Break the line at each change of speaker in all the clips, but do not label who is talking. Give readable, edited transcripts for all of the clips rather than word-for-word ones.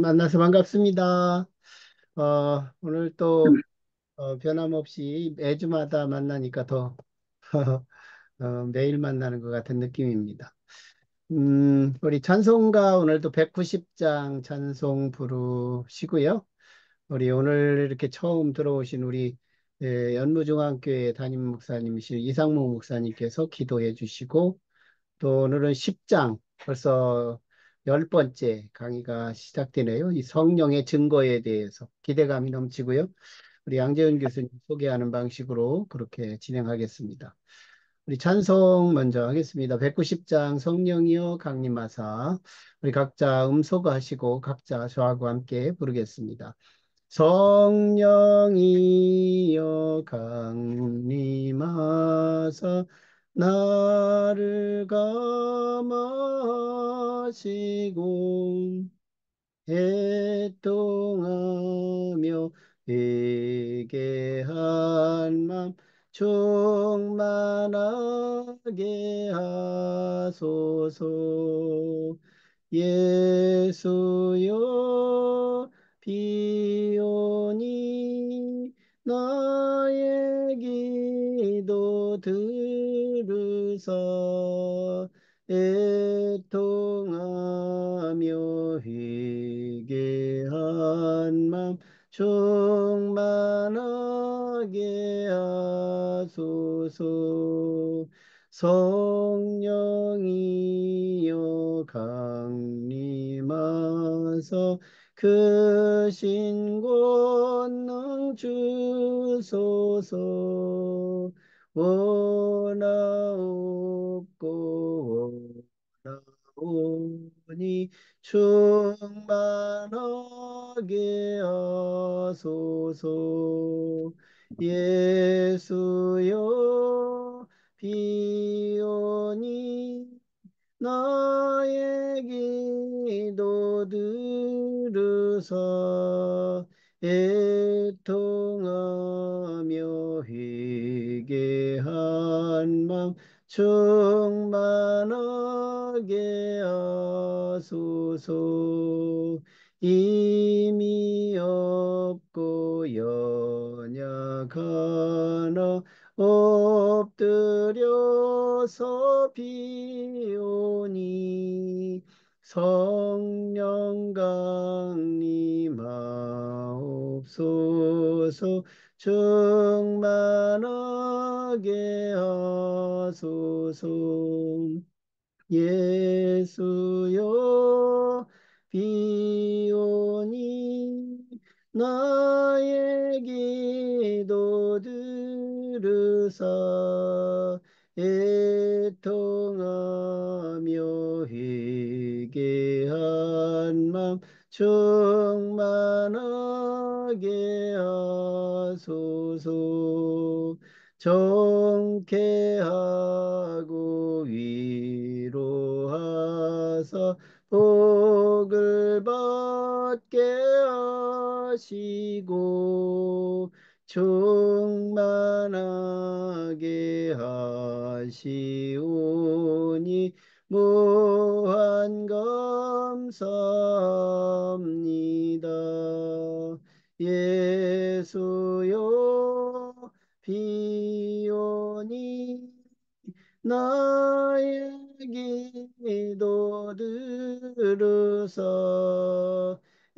만나서 반갑습니다. 오늘 또 변함없이 매주마다 만나니까 더 매일 만나는 것 같은 느낌입니다. 우리 찬송가 오늘도 190장 찬송 부르시고요. 우리 오늘 이렇게 처음 들어오신 우리 연무중앙교회 담임 목사님이신 이상무 목사님께서 기도해 주시고, 또 오늘은 10장, 벌써 10번째 강의가 시작되네요. 이 성령의 증거에 대해서 기대감이 넘치고요. 우리 양재은 교수님 소개하는 방식으로 그렇게 진행하겠습니다. 우리 찬송 먼저 하겠습니다. 190장 성령이여 강림하사. 우리 각자 음소거하시고 각자 저하고 함께 부르겠습니다. 성령이여 강림하사 나를 감하시고 애통하며 회개한 맘 충만하게 하소서. 예수여 비오니 나의 기도 들으사 애통하며 회개한 맘 충만하게 하소서. 성령이여 강림하사 그 신권능 주소서. 원하옵고 원하오니 충만하게 하소서. 예수여 비오니 나의 기도 들으사 애통하며 회개한 맘 충만하게 하소서. 이미 없고 연약하나 엎드려서 비오니 성령 강림하옵소서. 충만하게 하소서. 예수여 비오니 나의 기도 들으사 애통하며 회개한 맘 충만하게 하소서. 정케하고 위로하사 복을 받게 하시고 충만하게 하시오니 무한 감사합니다. 예수여 비오니 나의 기도 들으사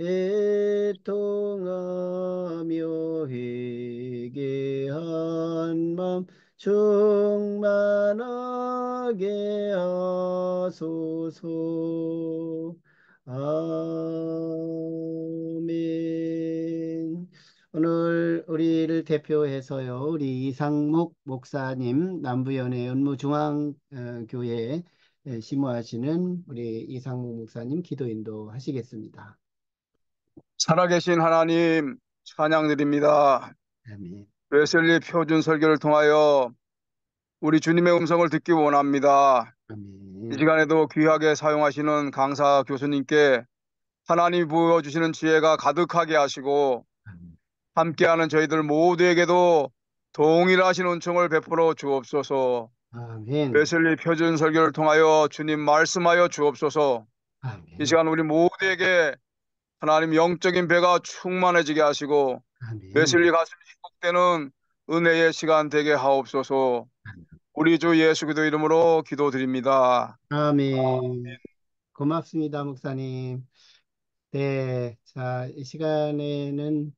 애통하며 회개한 맘 충만하게 하소서. 아멘. 오늘 우리를 대표해서요, 우리 이상목 목사님, 남부연의 연무중앙교회에 심호하시는 우리 이상목 목사님 기도 인도 하시겠습니다.
살아계신 하나님 찬양드립니다.
아멘.
웨슬리 표준 설교를 통하여 우리 주님의 음성을 듣기 원합니다. 이
아멘.
시간에도 귀하게 사용하시는 강사 교수님께 하나님이 부어주시는 지혜가 가득하게 하시고
아멘.
함께하는 저희들 모두에게도 동일하신 은총을 베풀어 주옵소서.
아멘.
웨슬리 표준 설교를 통하여 주님 말씀하여 주옵소서. 이
아멘.
시간 우리 모두에게 하나님 영적인 배가 충만해지게 하시고
아멘.
웨슬리 가슴이 회복되는 은혜의 시간 되게 하옵소서. 우리 주 예수 그리스도 이름으로 기도드립니다.
아멘. 고맙습니다, 목사님. 네. 자, 이 시간에는,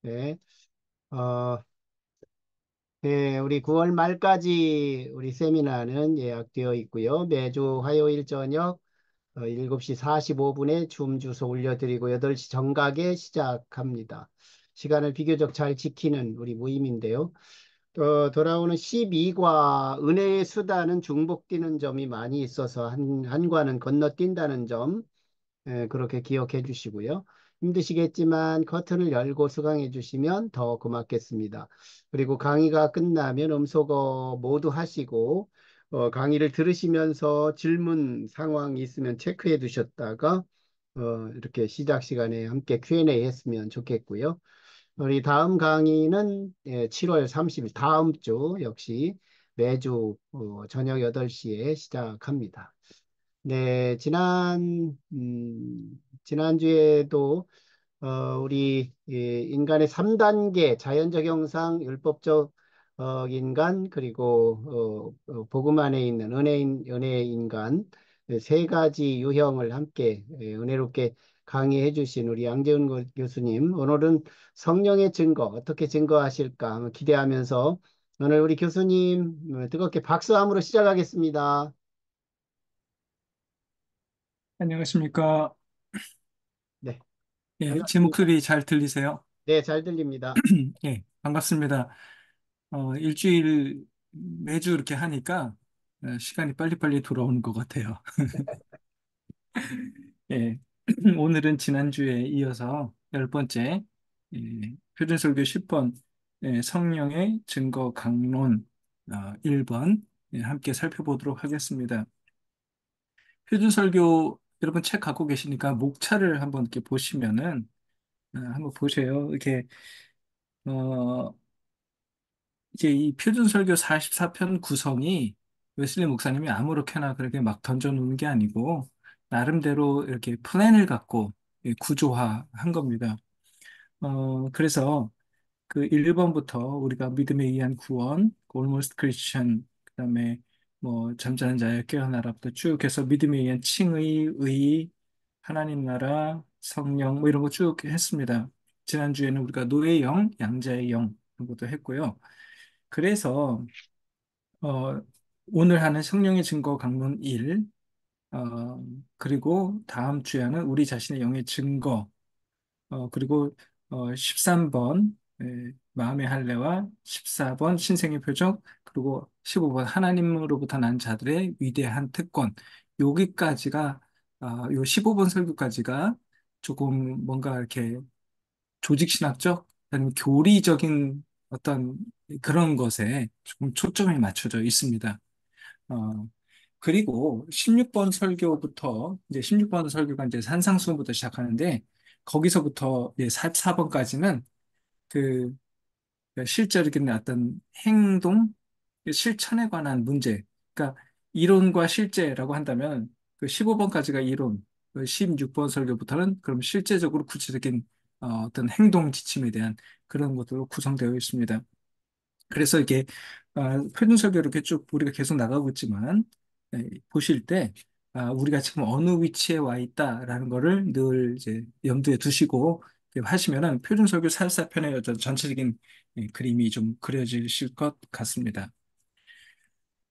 네. 어, 네, 우리 9월 말까지 우리 세미나는 예약되어 있고요. 매주 화요일 저녁 7시 45분에 줌 주소 올려드리고 8시 정각에 시작합니다. 시간을 비교적 잘 지키는 우리 모임인데요. 돌아오는 12과 은혜의 수다는 중복되는 점이 많이 있어서 한 과는 건너뛴다는 점 그렇게 기억해 주시고요. 힘드시겠지만 커튼을 열고 수강해 주시면 더 고맙겠습니다. 그리고 강의가 끝나면 음소거 모두 하시고 강의를 들으시면서 질문 상황이 있으면 체크해 두셨다가 이렇게 시작 시간에 함께 Q&A 했으면 좋겠고요. 우리 다음 강의는 7월 30일 다음 주 역시 매주 저녁 8시에 시작합니다. 네, 지난주에도 우리 인간의 3단계 자연적 형상, 율법적 인간, 그리고 복음 안에 있는 은혜의 인간 세 가지 유형을 함께 은혜롭게 강의해 주신 우리 양재훈 교수님, 오늘은 성령의 증거, 어떻게 증거하실까 한번 기대하면서 오늘 우리 교수님 뜨겁게 박수함으로 시작하겠습니다.
안녕하십니까.
네,
예, 제
반갑습니다.
목소리 잘 들리세요?
네, 잘 들립니다.
예, 반갑습니다. 일주일 매주 이렇게 하니까 시간이 빨리빨리 돌아오는 것 같아요. 예, 오늘은 지난주에 이어서 10번째 표준설교 10번 성령의 증거 강론 1번 함께 살펴보도록 하겠습니다. 표준설교 여러분 책 갖고 계시니까 목차를 한번 이렇게 보시면은 한번 보세요. 이렇게 어, 이제 이 표준설교 44편 구성이 웨슬리 목사님이 아무렇게나 그렇게 막 던져놓은 게 아니고 나름대로 이렇게 플랜을 갖고 구조화한 겁니다. 그래서 그 1번부터 우리가 믿음에 의한 구원, 그 Almost Christian, 그다음에 뭐 잠자는 자의 깨어나라부터 쭉 해서 믿음에 의한 칭의, 의, 하나님 나라, 성령 뭐 이런 거 쭉 했습니다. 지난주에는 우리가 노의 영, 양자의 영 이런 것도 했고요. 그래서 어, 오늘 하는 성령의 증거 강론 1, 그리고 다음 주에는 우리 자신의 영의 증거, 그리고 13번 마음의 할례와 14번 신생의 표적, 그리고 15번 하나님으로부터 난 자들의 위대한 특권. 여기까지가 요 15번 설교까지가 조금 뭔가 이렇게 조직신학적, 아니면 교리적인 어떤 그런 것에 조금 초점이 맞춰져 있습니다. 어, 그리고 16번 설교부터, 이제 16번 설교가 이제 산상수훈부터 시작하는데, 거기서부터 이제 4번까지는 그 실제적인 어떤 행동, 실천에 관한 문제. 그러니까 이론과 실제라고 한다면 그 15번까지가 이론, 그 16번 설교부터는 그럼 실제적으로 구체적인 어떤 행동 지침에 대한 그런 것들로 구성되어 있습니다. 그래서 이게 표준설교 이렇게 쭉 우리가 계속 나가고 있지만 보실 때 우리가 지금 어느 위치에 와 있다라는 거를 늘 이제 염두에 두시고 하시면은 표준설교 44편의 어떤 전체적인 그림이 좀 그려지실 것 같습니다.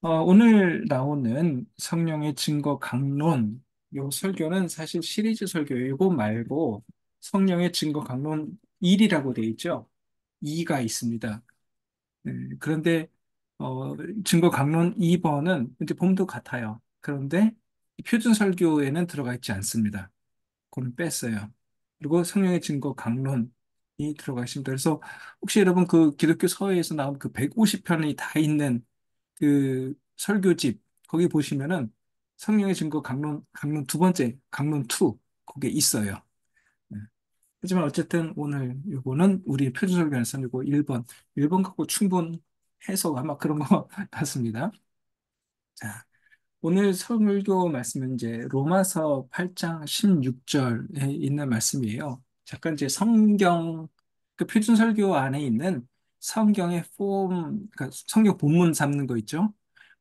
오늘 나오는 성령의 증거 강론 요 설교는 사실 시리즈 설교예요. 이거 말고 성령의 증거 강론 1이라고 되어 있죠. 2가 있습니다. 그런데 어, 증거 강론 2번은 이제 봄도 같아요. 그런데 표준 설교에는 들어가 있지 않습니다. 그건 뺐어요. 그리고 성령의 증거 강론이 들어가 있습니다. 그래서 혹시 여러분 그 기독교 서예에서 나온 그 150편이 다 있는 그 설교집 거기 보시면은 성령의 증거 강론 두 번째, 강론 2, 그게 있어요. 네. 하지만 어쨌든 오늘 요거는 우리 표준설교에서는 이거 1번 갖고 충분해서 아마 그런 거 같습니다. 자, 오늘 설교 말씀은 이제 로마서 8장 16절에 있는 말씀이에요. 잠깐 이제 성경, 그 표준 설교 안에 있는 성경의 그러니까 성경 본문 삼는 거 있죠?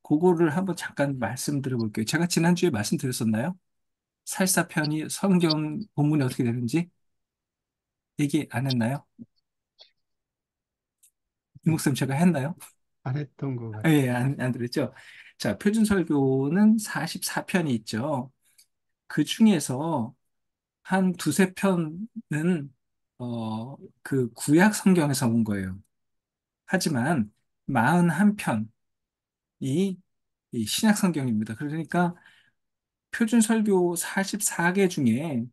그거를 한번 잠깐 말씀드려 볼게요. 제가 지난주에 말씀드렸었나요? 살사편이 성경 본문이 어떻게 되는지 얘기 안 했나요?
네,
이목쌤 제가 했나요?
안 했던 것
아, 예,
같아요.
안 들었죠? 자, 표준 설교는 44편이 있죠. 그 중에서 한 두세 편은 그 구약 성경에서 온 거예요. 하지만 41편이 이 신약 성경입니다. 그러니까 표준 설교 44개 중에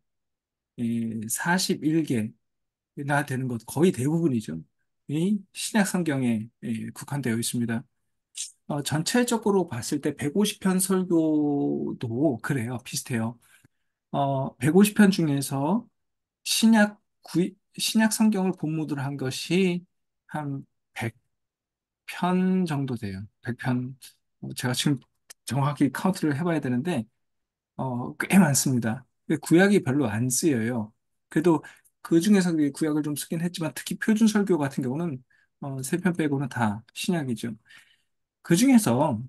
41개나 되는 것 거의 대부분이죠. 이 신약 성경에 국한되어 있습니다. 전체적으로 봤을 때 150편 설교도 그래요. 비슷해요. 150편 중에서 신약 성경을 본문으로 한 것이 한 100편 정도 돼요. 100편. 제가 지금 정확히 카운트를 해봐야 되는데, 꽤 많습니다. 구약이 별로 안 쓰여요. 그래도 그 중에서 구약을 좀 쓰긴 했지만, 특히 표준 설교 같은 경우는, 세 편 빼고는 다 신약이죠. 그 중에서,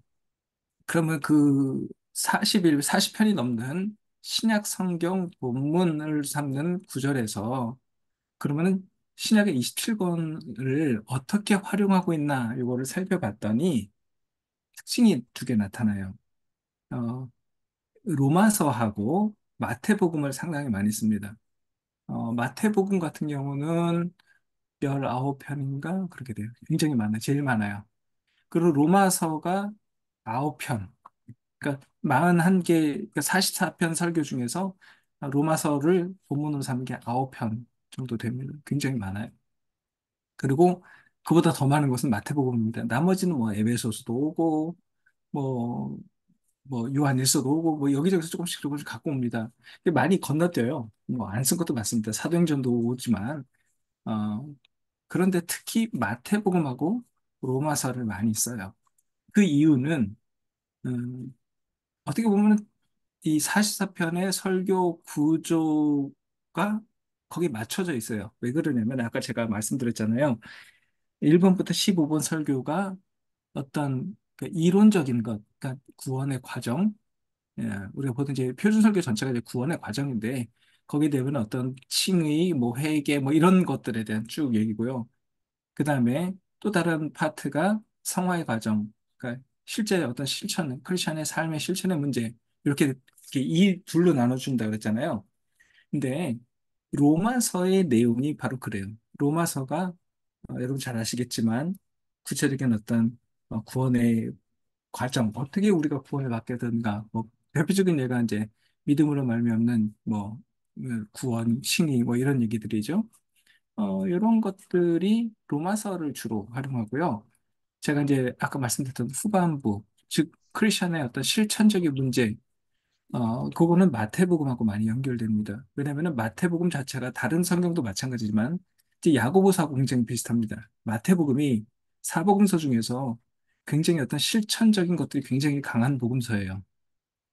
그러면 그 40편이 넘는 신약 성경 본문을 삼는 구절에서 그러면은 신약의 27권을 어떻게 활용하고 있나 이거를 살펴봤더니 특징이 두 개 나타나요. 어, 로마서하고 마태복음을 상당히 많이 씁니다. 마태복음 같은 경우는 19편인가 그렇게 돼요. 굉장히 많아요. 제일 많아요. 그리고 로마서가 9편. 그러니까 41개, 그러니까 44편 설교 중에서 로마서를 본문으로 삼은 게 9편 정도 됩니다. 굉장히 많아요. 그리고 그보다 더 많은 것은 마태복음입니다. 나머지는 뭐 에베소서도 오고 뭐 요한일서도 오고 뭐 여기저기서 조금씩 갖고 옵니다. 이게 많이 건너뛰어요. 뭐 안 쓴 것도 많습니다. 사도행전도 오지만 어, 그런데 특히 마태복음하고 로마서를 많이 써요. 그 이유는 음, 어떻게 보면 이 44편의 설교 구조가 거기에 맞춰져 있어요. 왜 그러냐면 아까 제가 말씀드렸잖아요. 1번부터 15번 설교가 어떤 그 이론적인 것, 그러니까 구원의 과정, 우리가 보통 이제 표준 설교 전체가 이제 구원의 과정인데 거기에 대한 어떤 칭의, 뭐 회개, 뭐 이런 것들에 대한 쭉 얘기고요. 그 다음에 또 다른 파트가 성화의 과정, 그러니까 실제 어떤 실천, 크리스천의 삶의 실천의 문제 이렇게 이 둘로 나눠준다 그랬잖아요. 근데 로마서의 내용이 바로 그래요. 로마서가 여러분 잘 아시겠지만 구체적인 어떤 구원의 과정, 어떻게 우리가 구원을 받게 되는가, 뭐 대표적인 예가 이제 믿음으로 말미암는 뭐 구원, 칭의 뭐 이런 얘기들이죠. 이런 것들이 로마서를 주로 활용하고요. 제가 이제 아까 말씀드렸던 후반부, 즉 크리스천의 어떤 실천적인 문제, 그거는 마태복음하고 많이 연결됩니다. 왜냐하면 마태복음 자체가 다른 성경도 마찬가지지만 이제 야고보서하고 굉장히 비슷합니다. 마태복음이 사복음서 중에서 굉장히 어떤 실천적인 것들이 굉장히 강한 복음서예요.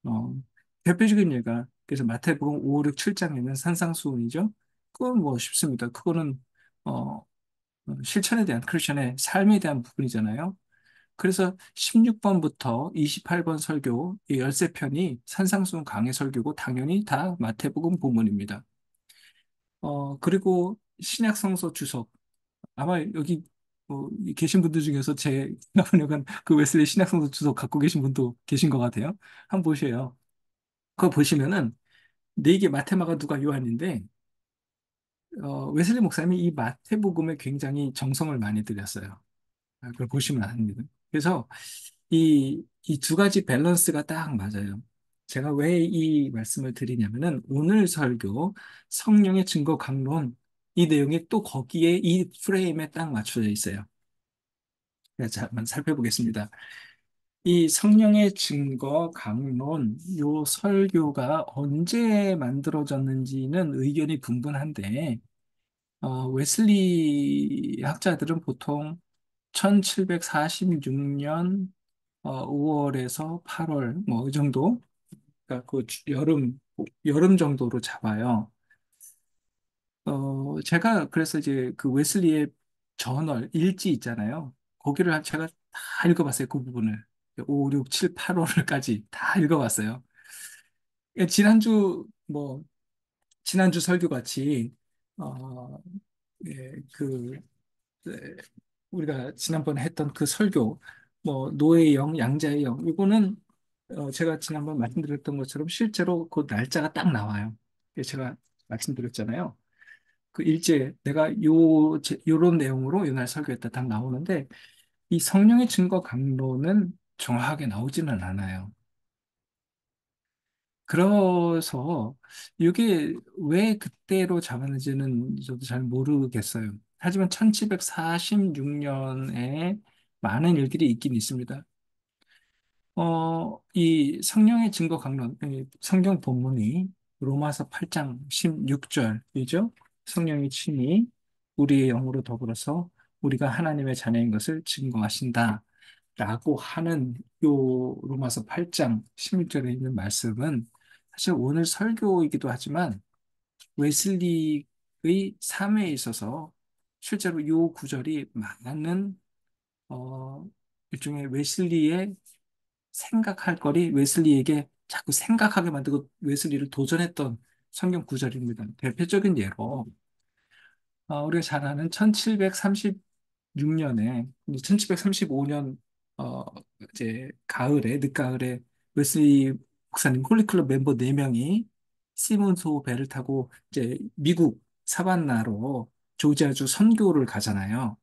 어, 대표적인 예가 그래서 마태복음 5, 6, 7장에는 산상수훈이죠. 그건 뭐 쉽습니다. 그거는 어, 실천에 대한 크리스천의 삶에 대한 부분이잖아요. 그래서 16번부터 28번 설교 이 13편이 산상수훈 강해 설교고 당연히 다 마태복음 본문입니다. 그리고 신약 성서 주석 아마 여기 계신 분들 중에서 제 나번역은 그 웨슬리 신약 성서 주석 갖고 계신 분도 계신 것 같아요. 한번 보세요. 그거 보시면은 네 개 마테마가 누가 요한인데 웨슬리 목사님이 이 마태복음에 굉장히 정성을 많이 들였어요. 그걸 보시면 압니다. 그래서 이 두 가지 밸런스가 딱 맞아요. 제가 왜 이 말씀을 드리냐면은 오늘 설교 성령의 증거 강론 이 내용이 또 거기에 이 프레임에 딱 맞춰져 있어요. 그래서 한번 살펴보겠습니다. 이 성령의 증거 강론 요 설교가 언제 만들어졌는지는 의견이 분분한데 웨슬리 학자들은 보통 1746년 5월에서 8월 뭐 이 정도 그러니까 그 여름 정도로 잡아요. 제가 그래서 이제 그 웨슬리의 저널 일지 있잖아요. 거기를 제가 다 읽어봤어요. 그 부분을 5, 6, 7, 8월까지 다 읽어봤어요. 예, 지난주 설교 같이 어, 예, 예, 우리가 지난번에 했던 그 설교 뭐 노예의 영, 양자의 영 이거는 제가 지난번 말씀드렸던 것처럼 실제로 그 날짜가 딱 나와요. 예, 제가 말씀드렸잖아요. 그 일제 내가 요런 내용으로 이날 설교했다 딱 나오는데 이 성령의 증거 강론은 정확하게 나오지는 않아요. 그래서 이게 왜 그때로 잡았는지는 저도 잘 모르겠어요. 하지만 1746년에 많은 일들이 있긴 있습니다. 이 성령의 증거 강론, 이 성경 본문이 로마서 8장 16절이죠. 성령의 친히 우리의 영으로 더불어서 우리가 하나님의 자녀인 것을 증거하신다. 라고 하는 요 로마서 8장 16절에 있는 말씀은 사실 오늘 설교이기도 하지만 웨슬리의 삶에 있어서 실제로 요 구절이 많은 일종의 웨슬리의 생각할 거리, 웨슬리에게 자꾸 생각하게 만들고 웨슬리를 도전했던 성경 구절입니다. 대표적인 예로 우리가 잘 아는 1736년에 1735년 어, 이제 늦가을에 웨슬리 목사님 홀리클럽 멤버 4명이 시몬소 배를 타고 이제 미국 사반나로 조지아주 선교를 가잖아요.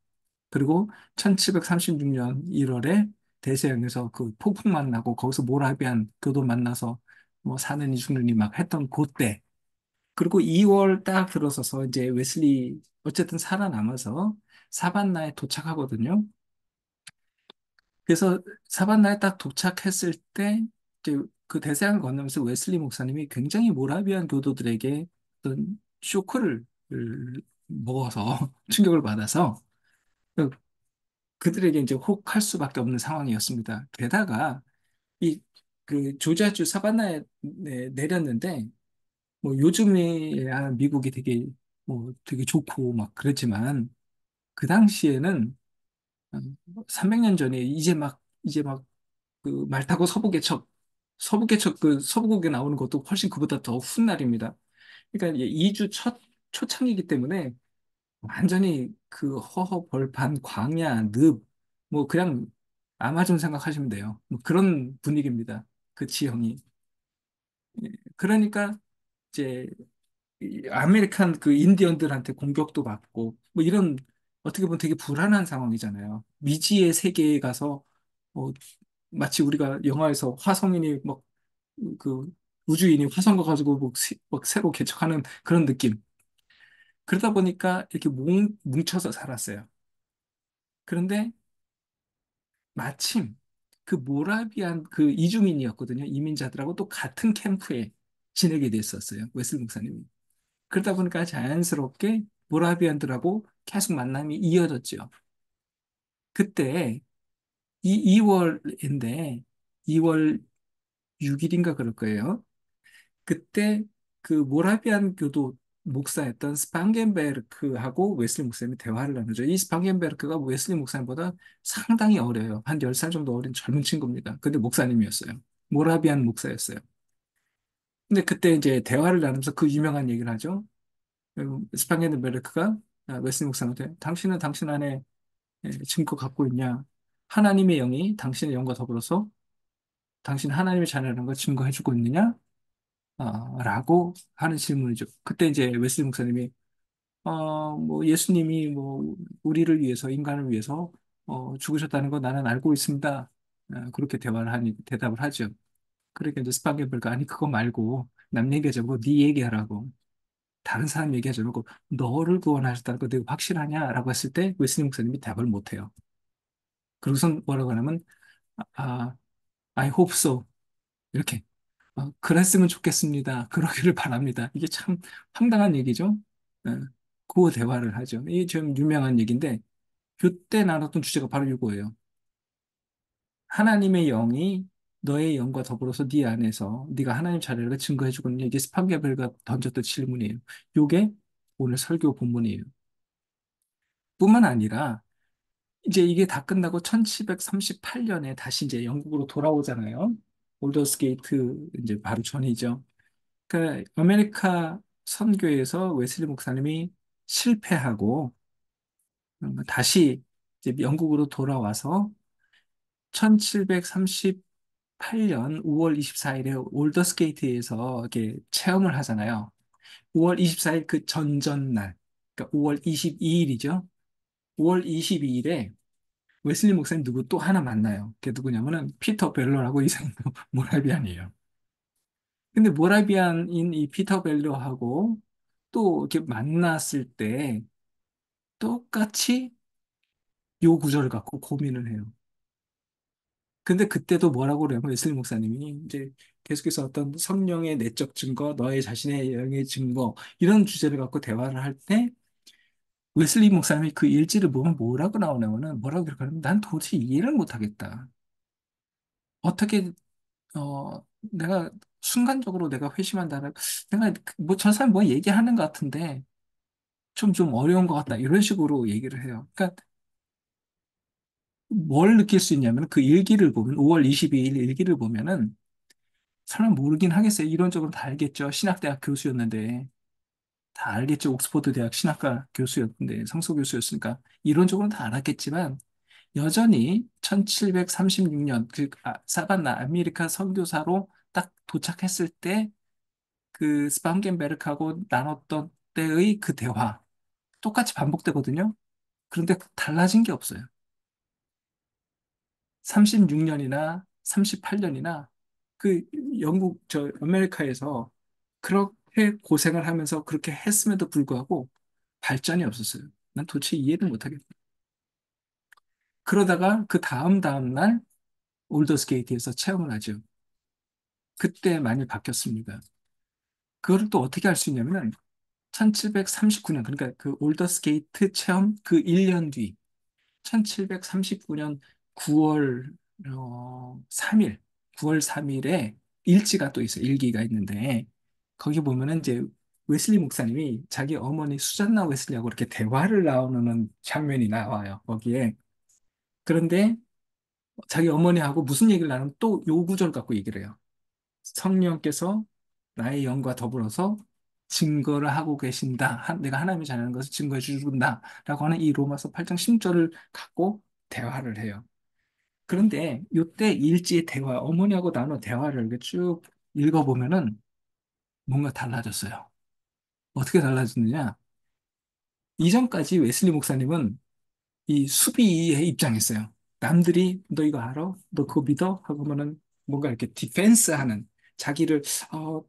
그리고 1736년 1월에 대서양에서 그 폭풍 만나고 거기서 모라비안 교도 만나서 뭐 사느니 죽느니 막 했던 그때 그리고 2월 딱 들어서서 이제 웨슬리 어쨌든 살아남아서 사반나에 도착하거든요. 그래서 사반나에 딱 도착했을 때 이제 그 대서양을 건너면서 웨슬리 목사님이 굉장히 모라비안 교도들에게 어떤 쇼크를 먹어서 충격을 받아서 그들에게 이제 혹할 수밖에 없는 상황이었습니다. 게다가 이 그 조지아주 사바나에 내렸는데 뭐 요즘에야 미국이 되게 되게 좋고 막 그렇지만 그 당시에는 300년 전에 이제 막 그 말 타고 서부개척 그 서부국에 나오는 것도 훨씬 그보다 더 훗날입니다. 그러니까 이제 2주 첫 초창이기 때문에 완전히 그 허허 벌판 광야 뭐 그냥 아마존 생각하시면 돼요. 뭐 그런 분위기입니다. 그 지형이. 그러니까 이제 이 아메리칸 그 인디언들한테 공격도 받고 뭐 이런 어떻게 보면 되게 불안한 상황이잖아요. 미지의 세계에 가서 어, 마치 우리가 영화에서 화성인이 막 그 우주인이 화성 가가지고 막 새로 개척하는 그런 느낌. 그러다 보니까 이렇게 뭉쳐서 살았어요. 그런데 마침 그 모라비안 그 이주민이었거든요. 이민자들하고 또 같은 캠프에 지내게 됐었어요. 웨슬리 목사님이. 그러다 보니까 자연스럽게 모라비안들하고 계속 만남이 이어졌죠. 그때 2월인데 2월 6일인가 그럴 거예요. 그때 그 모라비안 교도 목사였던 스판겐베르크하고 웨슬리 목사님이 대화를 나누죠. 이 스판겐베르크가 웨슬리 목사님보다 상당히 어려요. 한 10살 정도 어린 젊은 친구입니다. 근데 목사님이었어요. 모라비안 목사였어요. 근데 그때 이제 대화를 나누면서 그 유명한 얘기를 하죠. 스판겐베르크가 웨슬리 목사한테 당신은 당신 안에 증거 갖고 있냐? 하나님의 영이 당신의 영과 더불어서 당신 하나님의 자녀라는 걸 증거해주고 있느냐? 라고 하는 질문이죠. 그때 이제 웨슬리 목사님이 뭐 예수님이 뭐 우리를 위해서 인간을 위해서 죽으셨다는 거 나는 알고 있습니다. 그렇게 대답을 하죠. 그러니까 이제 스파게벌가 아니 그거 말고 남 얘기하지 말고 네 얘기하라고 다른 사람 얘기하지 말고 너를 구원하셨다는 거 내가 확실하냐라고 했을 때 웨슬리 목사님이 답을 못해요. 그러고선 뭐라고 하냐면 I hope so. 이렇게. 그랬으면 좋겠습니다. 그러기를 바랍니다. 이게 참 황당한 얘기죠. 어, 그 대화를 하죠. 이게 좀 유명한 얘기인데, 그때 나눴던 주제가 바로 이거예요. 하나님의 영이 너의 영과 더불어서 네 안에서 네가 하나님 자리를 증거해주고 있는 이게 스판게벨가 던졌던 질문이에요. 요게 오늘 설교 본문이에요. 뿐만 아니라 이제 이게 다 끝나고 1738년에 다시 이제 영국으로 돌아오잖아요. 올더스 게이트 이제 바로 전이죠. 그러니까 아메리카 선교에서 웨슬리 목사님이 실패하고 다시 이제 영국으로 돌아와서 1738년 5월 24일에 올더스게이트에서 이렇게 체험을 하잖아요. 5월 24일 그 전전날, 그러니까 5월 22일이죠. 5월 22일에 웨슬리 목사님 누구 또 하나 만나요. 그게 누구냐면은 피터 벨러라고 이 사람도 모라비안이에요. 근데 모라비안인 이 피터 벨러하고 또 이렇게 만났을 때 똑같이 요 구절을 갖고 고민을 해요. 근데 그때도 뭐라고 그래요? 웨슬리 목사님이 이제 계속해서 어떤 성령의 내적 증거, 너의 자신의 영의 증거 이런 주제를 갖고 대화를 할 때 웨슬리 목사님이 그 일지를 보면 뭐라고 나오냐면은 뭐라고 그럴까요? 난 도저히 이해를 못하겠다. 어떻게 내가 순간적으로 내가 회심한다는 내가 뭐 저 사람 뭐 얘기하는 것 같은데 좀 어려운 것 같다 이런 식으로 얘기를 해요. 그러니까 뭘 느낄 수 있냐면 그 일기를 보면 5월 22일 일기를 보면은 사람 모르긴 하겠어요. 이론적으로 다 알겠죠. 신학대학 교수였는데 다 알겠죠. 옥스퍼드 대학 신학과 교수였는데 상소 교수였으니까 이론적으로는 다 알았겠지만 여전히 1736년 사바나 아메리카 선교사로 딱 도착했을 때 그 스판겐베르크하고 나눴던 때의 그 대화 똑같이 반복되거든요. 그런데 달라진 게 없어요. 36년이나 38년이나 그 영국 저 아메리카에서 그렇게 고생을 하면서 그렇게 했음에도 불구하고 발전이 없었어요. 난 도대체 이해를 못하겠다. 그러다가 그 다음 날 올더스게이트에서 체험을 하죠. 그때 많이 바뀌었습니다. 그거를 또 어떻게 할 수 있냐면은 1739년 그러니까 그 올더스게이트 체험 그 1년 뒤 1739년 9월 3일, 9월 3일에 일지가 또 있어요. 일기가 있는데 거기 보면은 이제 웨슬리 목사님이 자기 어머니 수잔나 웨슬리하고 이렇게 대화를 나누는 장면이 나와요. 거기에. 그런데 자기 어머니하고 무슨 얘기를 나누면 또 요 구절 갖고 얘기를 해요. 성령께서 나의 영과 더불어서 증거를 하고 계신다. 내가 하나님의 자녀라는 것을 증거해 주신다. 라고 하는 이 로마서 8장 10절을 갖고 대화를 해요. 그런데 이때 일지의 대화, 어머니하고 나눈 대화를 이렇게 쭉 읽어보면은 뭔가 달라졌어요. 어떻게 달라졌느냐? 이전까지 웨슬리 목사님은 이 수비의 입장이었어요. 남들이 너 이거 알아? 너 그거 믿어? 하고면은 뭔가 이렇게 디펜스 하는 자기를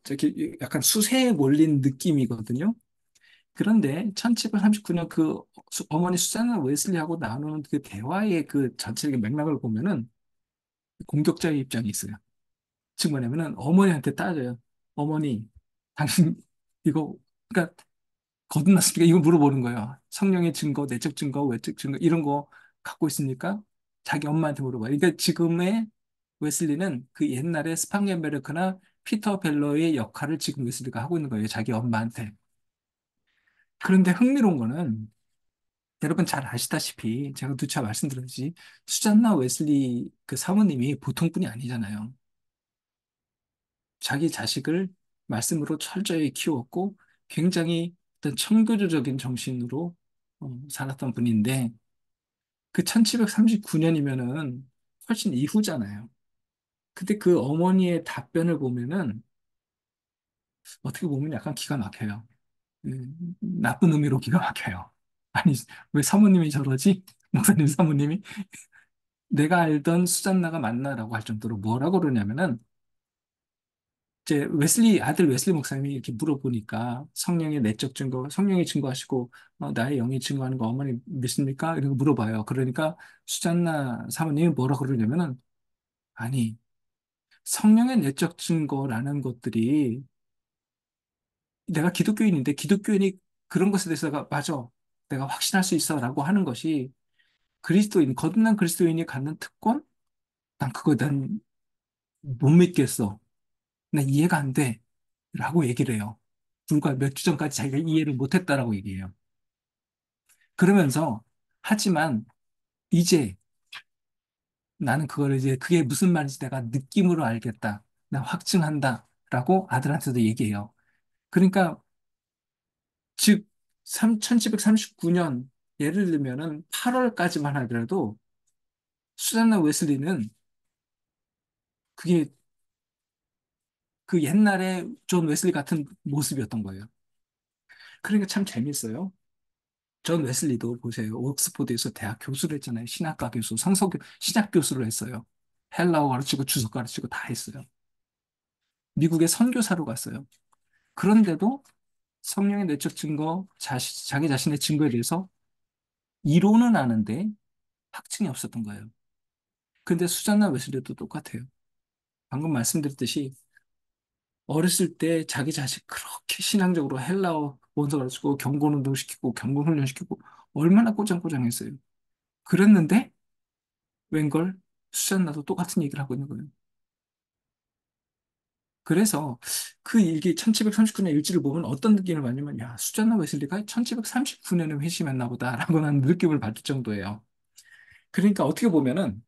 저기 약간 수세에 몰린 느낌이거든요. 그런데 1739년 그 어머니 수잔나 웨슬리하고 나누는 그 대화의 그 전체적인 맥락을 보면은 공격자의 입장이 있어요. 즉 뭐냐면은 어머니한테 따져요. 어머니, 당신 이거 그러니까 거듭났습니까? 이거 물어보는 거예요. 성령의 증거, 내적 증거, 외적 증거 이런 거 갖고 있습니까? 자기 엄마한테 물어봐요. 그러니까 지금의 웨슬리는 그 옛날에 스판겐베르크나 피터 벨러의 역할을 지금 웨슬리가 하고 있는 거예요. 자기 엄마한테. 그런데 흥미로운 거는 여러분 잘 아시다시피 제가 누차 말씀드렸듯이 수잔나 웨슬리 그 사모님이 보통 분이 아니잖아요. 자기 자식을 말씀으로 철저히 키웠고 굉장히 어떤 청교도적인 정신으로 살았던 분인데 그 1739년이면은 훨씬 이후잖아요. 근데 그 어머니의 답변을 보면은 어떻게 보면 약간 기가 막혀요. 나쁜 의미로 기가 막혀요. 아니, 왜 사모님이 저러지? 목사님 사모님이 내가 알던 수잔나가 맞나라고 할 정도로 뭐라고 그러냐면은 이제 아들 웨슬리 목사님이 이렇게 물어보니까 성령의 내적 증거, 성령이 증거하시고 나의 영이 증거하는 거 어머니 믿습니까? 이런 거 물어봐요. 그러니까 수잔나 사모님이 뭐라 그러냐면은 아니 성령의 내적 증거라는 것들이 내가 기독교인인데 기독교인이 그런 것에 대해서 맞아. 내가 확신할 수 있어 라고 하는 것이 거듭난 그리스도인이 갖는 특권? 난 못 믿겠어. 난 이해가 안 돼. 라고 얘기를 해요. 불과 몇 주 전까지 자기가 이해를 못 했다라고 얘기해요. 그러면서, 하지만, 이제 나는 그거를 이제 그게 무슨 말인지 내가 느낌으로 알겠다. 나 확증한다. 라고 아들한테도 얘기해요. 그러니까, 즉, 1739년, 예를 들면은 8월까지만 하더라도 수잔나 웨슬리는 그게 그 옛날에 존 웨슬리 같은 모습이었던 거예요. 그러니까 참 재밌어요. 존 웨슬리도 보세요. 옥스포드에서 대학 교수를 했잖아요. 신학과 교수, 신학 교수를 했어요. 헬라어 가르치고 주석 가르치고 다 했어요. 미국에 선교사로 갔어요. 그런데도 성령의 내적 증거, 자기 자신의 증거에 대해서 이론은 아는데 확증이 없었던 거예요. 근데 수잔나 웨슬리도 똑같아요. 방금 말씀드렸듯이 어렸을 때 자기 자식 그렇게 신앙적으로 헬라어 원서 가르치고 경건 운동 시키고 경건 훈련 시키고 얼마나 꼬장꼬장했어요. 그랬는데 웬걸 수잔나도 똑같은 얘기를 하고 있는 거예요. 그래서 그 일기 1739년 일지를 보면 어떤 느낌을 받냐면 야 수잔나 웨슬리가 1739년에 회심했나 보다라고 하는 느낌을 받을 정도예요. 그러니까 어떻게 보면은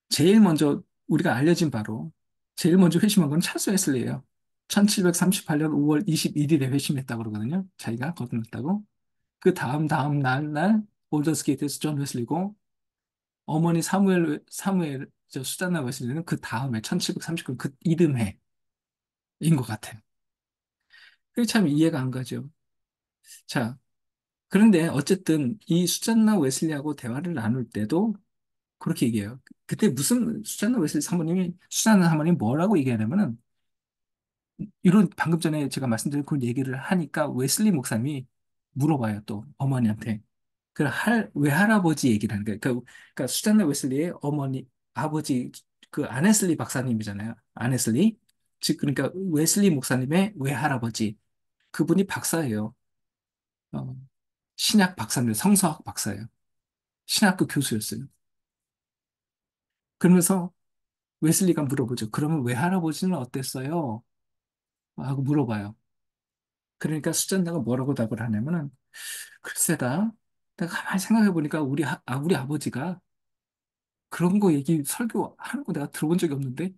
제일 먼저 우리가 알려진 바로 제일 먼저 회심한 건 찰스 웨슬리예요. 1738년 5월 21일에 회심했다고 그러거든요. 자기가 거듭났다고. 그 다음 날 올더스게이트에서 존 웨슬리고 어머니 저 수잔나 웨슬리는 그 다음에 1739년 그 이듬해인 것 같아요. 그게 참 이해가 안 가죠. 자, 그런데 어쨌든 이 수잔나 웨슬리하고 대화를 나눌 때도 그렇게 얘기해요. 그때 무슨 수잔나 웨슬리 사모님이 수잔나 사모님이 뭐라고 얘기하냐면은 이런 방금 전에 제가 말씀드린 그 얘기를 하니까 웨슬리 목사님이 물어봐요 또 어머니한테 외할아버지 얘기를 하는 거예요. 그러니까 수잔나 웨슬리의 어머니 아버지 그 아네슬리 박사님이잖아요. 아네슬리 즉 그러니까 웨슬리 목사님의 외할아버지 그분이 박사예요. 어, 신약 박사인데 성서학 박사예요. 신학교 교수였어요. 그러면서 웨슬리가 물어보죠. 그러면 외할아버지는 어땠어요? 하고 물어봐요. 그러니까 수잔다가 뭐라고 답을 하냐면은 글쎄다. 내가 가만히 생각해 보니까 우리 아버지가 그런 거 설교하는 거 내가 들어본 적이 없는데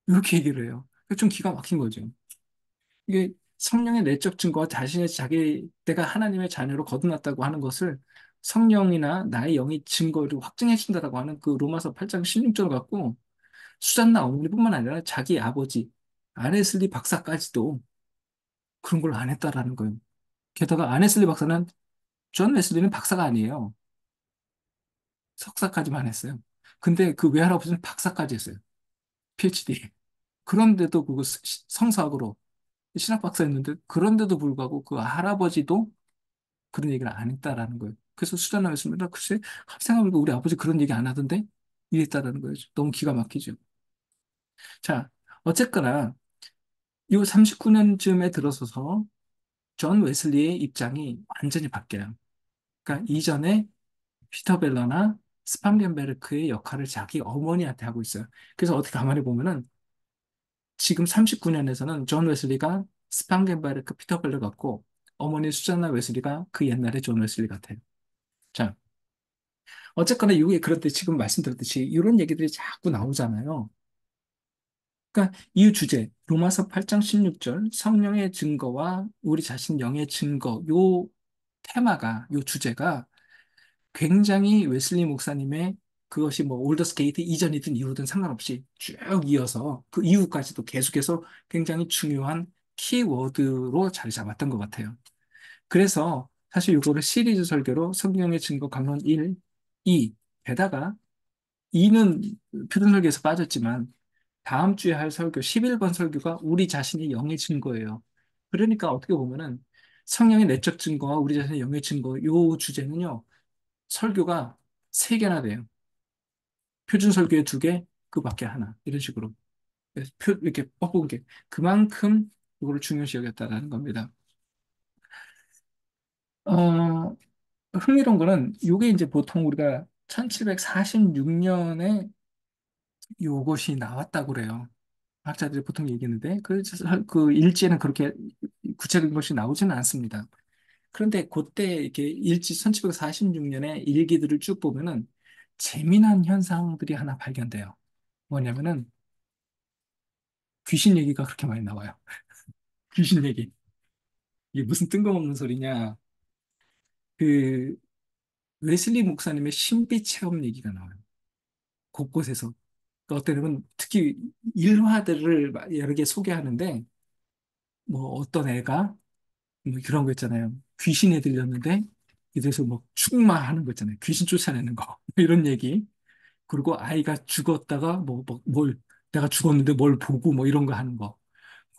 이렇게 얘기를 해요. 그게 좀 기가 막힌 거죠. 이게 성령의 내적 증거와 내가 하나님의 자녀로 거듭났다고 하는 것을 성령이나 나의 영이 증거로 확증해 준다라고 하는 그 로마서 8장 16절 갖고 수잔나 어머니뿐만 아니라 자기 아버지 아네슬리 박사까지도 그런 걸 안 했다라는 거예요. 게다가 아네슬리 박사는 존 웨슬리는 박사가 아니에요. 석사까지만 했어요. 근데 그 외할아버지는 박사까지 했어요. PhD. 그런데도 그거 성사학으로 신학 박사였는데 그런데도 불구하고 그 할아버지도 그런 얘기를 안 했다라는 거예요. 그래서 수잔나 웨슬리가 글쎄 생각해보니까 우리 아버지 그런 얘기 안 하던데 이랬다라는 거예요. 너무 기가 막히죠. 자, 어쨌거나 이 39년쯤에 들어서서 존 웨슬리의 입장이 완전히 바뀌어요. 그러니까 이전에 피터 벨러나 스판겐베르크의 역할을 자기 어머니한테 하고 있어요. 그래서 어떻게 가만히 보면은 지금 39년에서는 존 웨슬리가 스판겐베르크 피터 벨러 같고 어머니 수잔나 웨슬리가 그 옛날의 존 웨슬리 같아요. 자, 어쨌거나 이게 그런데 지금 말씀드렸듯이 이런 얘기들이 자꾸 나오잖아요. 그러니까 이 주제, 로마서 8장 16절, 성령의 증거와 우리 자신 영의 증거, 요 주제가 굉장히 웨슬리 목사님의 그것이 뭐 올더스게이트 이전이든 이후든 상관없이 쭉 이어서 그 이후까지도 계속해서 굉장히 중요한 키워드로 자리 잡았던 것 같아요. 그래서 사실 이거를 시리즈 설교로 성경의 증거 강론 1, 2, 게다가 2는 표준 설교에서 빠졌지만 다음 주에 할 설교 11번 설교가 우리 자신의 영의 증거예요. 그러니까 어떻게 보면은 성령의 내적 증거와 우리 자신의 영의 증거 요 주제는요. 설교가 세 개나 돼요. 표준 설교에 두 개, 그밖에 하나 이런 식으로 이렇게 뻗은 게 그만큼 이거를 중요시 여겼다라는 겁니다. 어, 흥미로운 거는 이게 이제 보통 우리가 1746년에 요것이 나왔다고 그래요. 학자들이 보통 얘기했는데 그 일지에는 그렇게 구체적인 것이 나오지는 않습니다. 그런데 그때 이렇게 일지 1746년에 일기들을 쭉 보면은 재미난 현상들이 하나 발견돼요. 뭐냐면은 귀신 얘기가 그렇게 많이 나와요. 귀신 얘기. 이게 무슨 뜬금없는 소리냐. 그 웨슬리 목사님의 신비 체험 얘기가 나와요. 곳곳에서. 그 어떤 은 특히 일화들을 여러 개 소개하는데 뭐 어떤 애가 뭐 그런 거 있잖아요. 귀신에 들렸는데 이래서 뭐 축마하는 거 있잖아요. 귀신 쫓아내는 거. 이런 얘기. 그리고 아이가 죽었다가 뭘 내가 죽었는데 뭘 보고 뭐 이런 거 하는 거.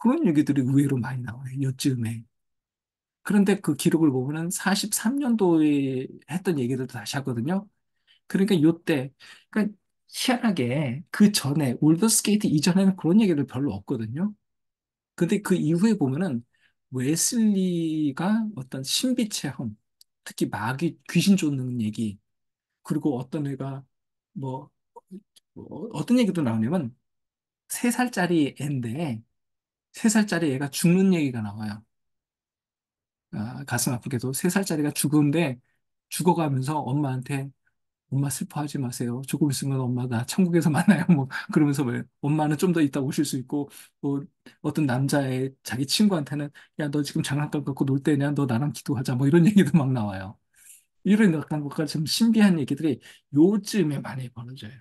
그런 얘기들이 의외로 많이 나와요. 요즘에. 그런데 그 기록을 보면은 43년도에 했던 얘기들도 다시 하거든요. 그러니까 요때, 그러니까 희한하게 그 전에 올더스게이트 이전에는 그런 얘기들 별로 없거든요. 근데 그 이후에 보면은 웨슬리가 어떤 신비 체험, 특히 마귀 귀신 쫓는 얘기, 그리고 어떤 애가 뭐, 어떤 얘기도 나오냐면 3살짜리 애인데 3살짜리 애가 죽는 얘기가 나와요. 아, 가슴 아프게도 3살짜리가 죽은데 죽어가면서 엄마한테 엄마 슬퍼하지 마세요. 조금 있으면 엄마 나 천국에서 만나요. 뭐 그러면서 왜 엄마는 좀 더 있다 오실 수 있고 뭐 어떤 남자의 자기 친구한테는 야 너 지금 장난감 갖고 놀 때냐? 너 나랑 기도하자. 뭐 이런 얘기도 막 나와요. 이런 약간 뭔가 좀 신비한 얘기들이 요즘에 많이 벌어져요.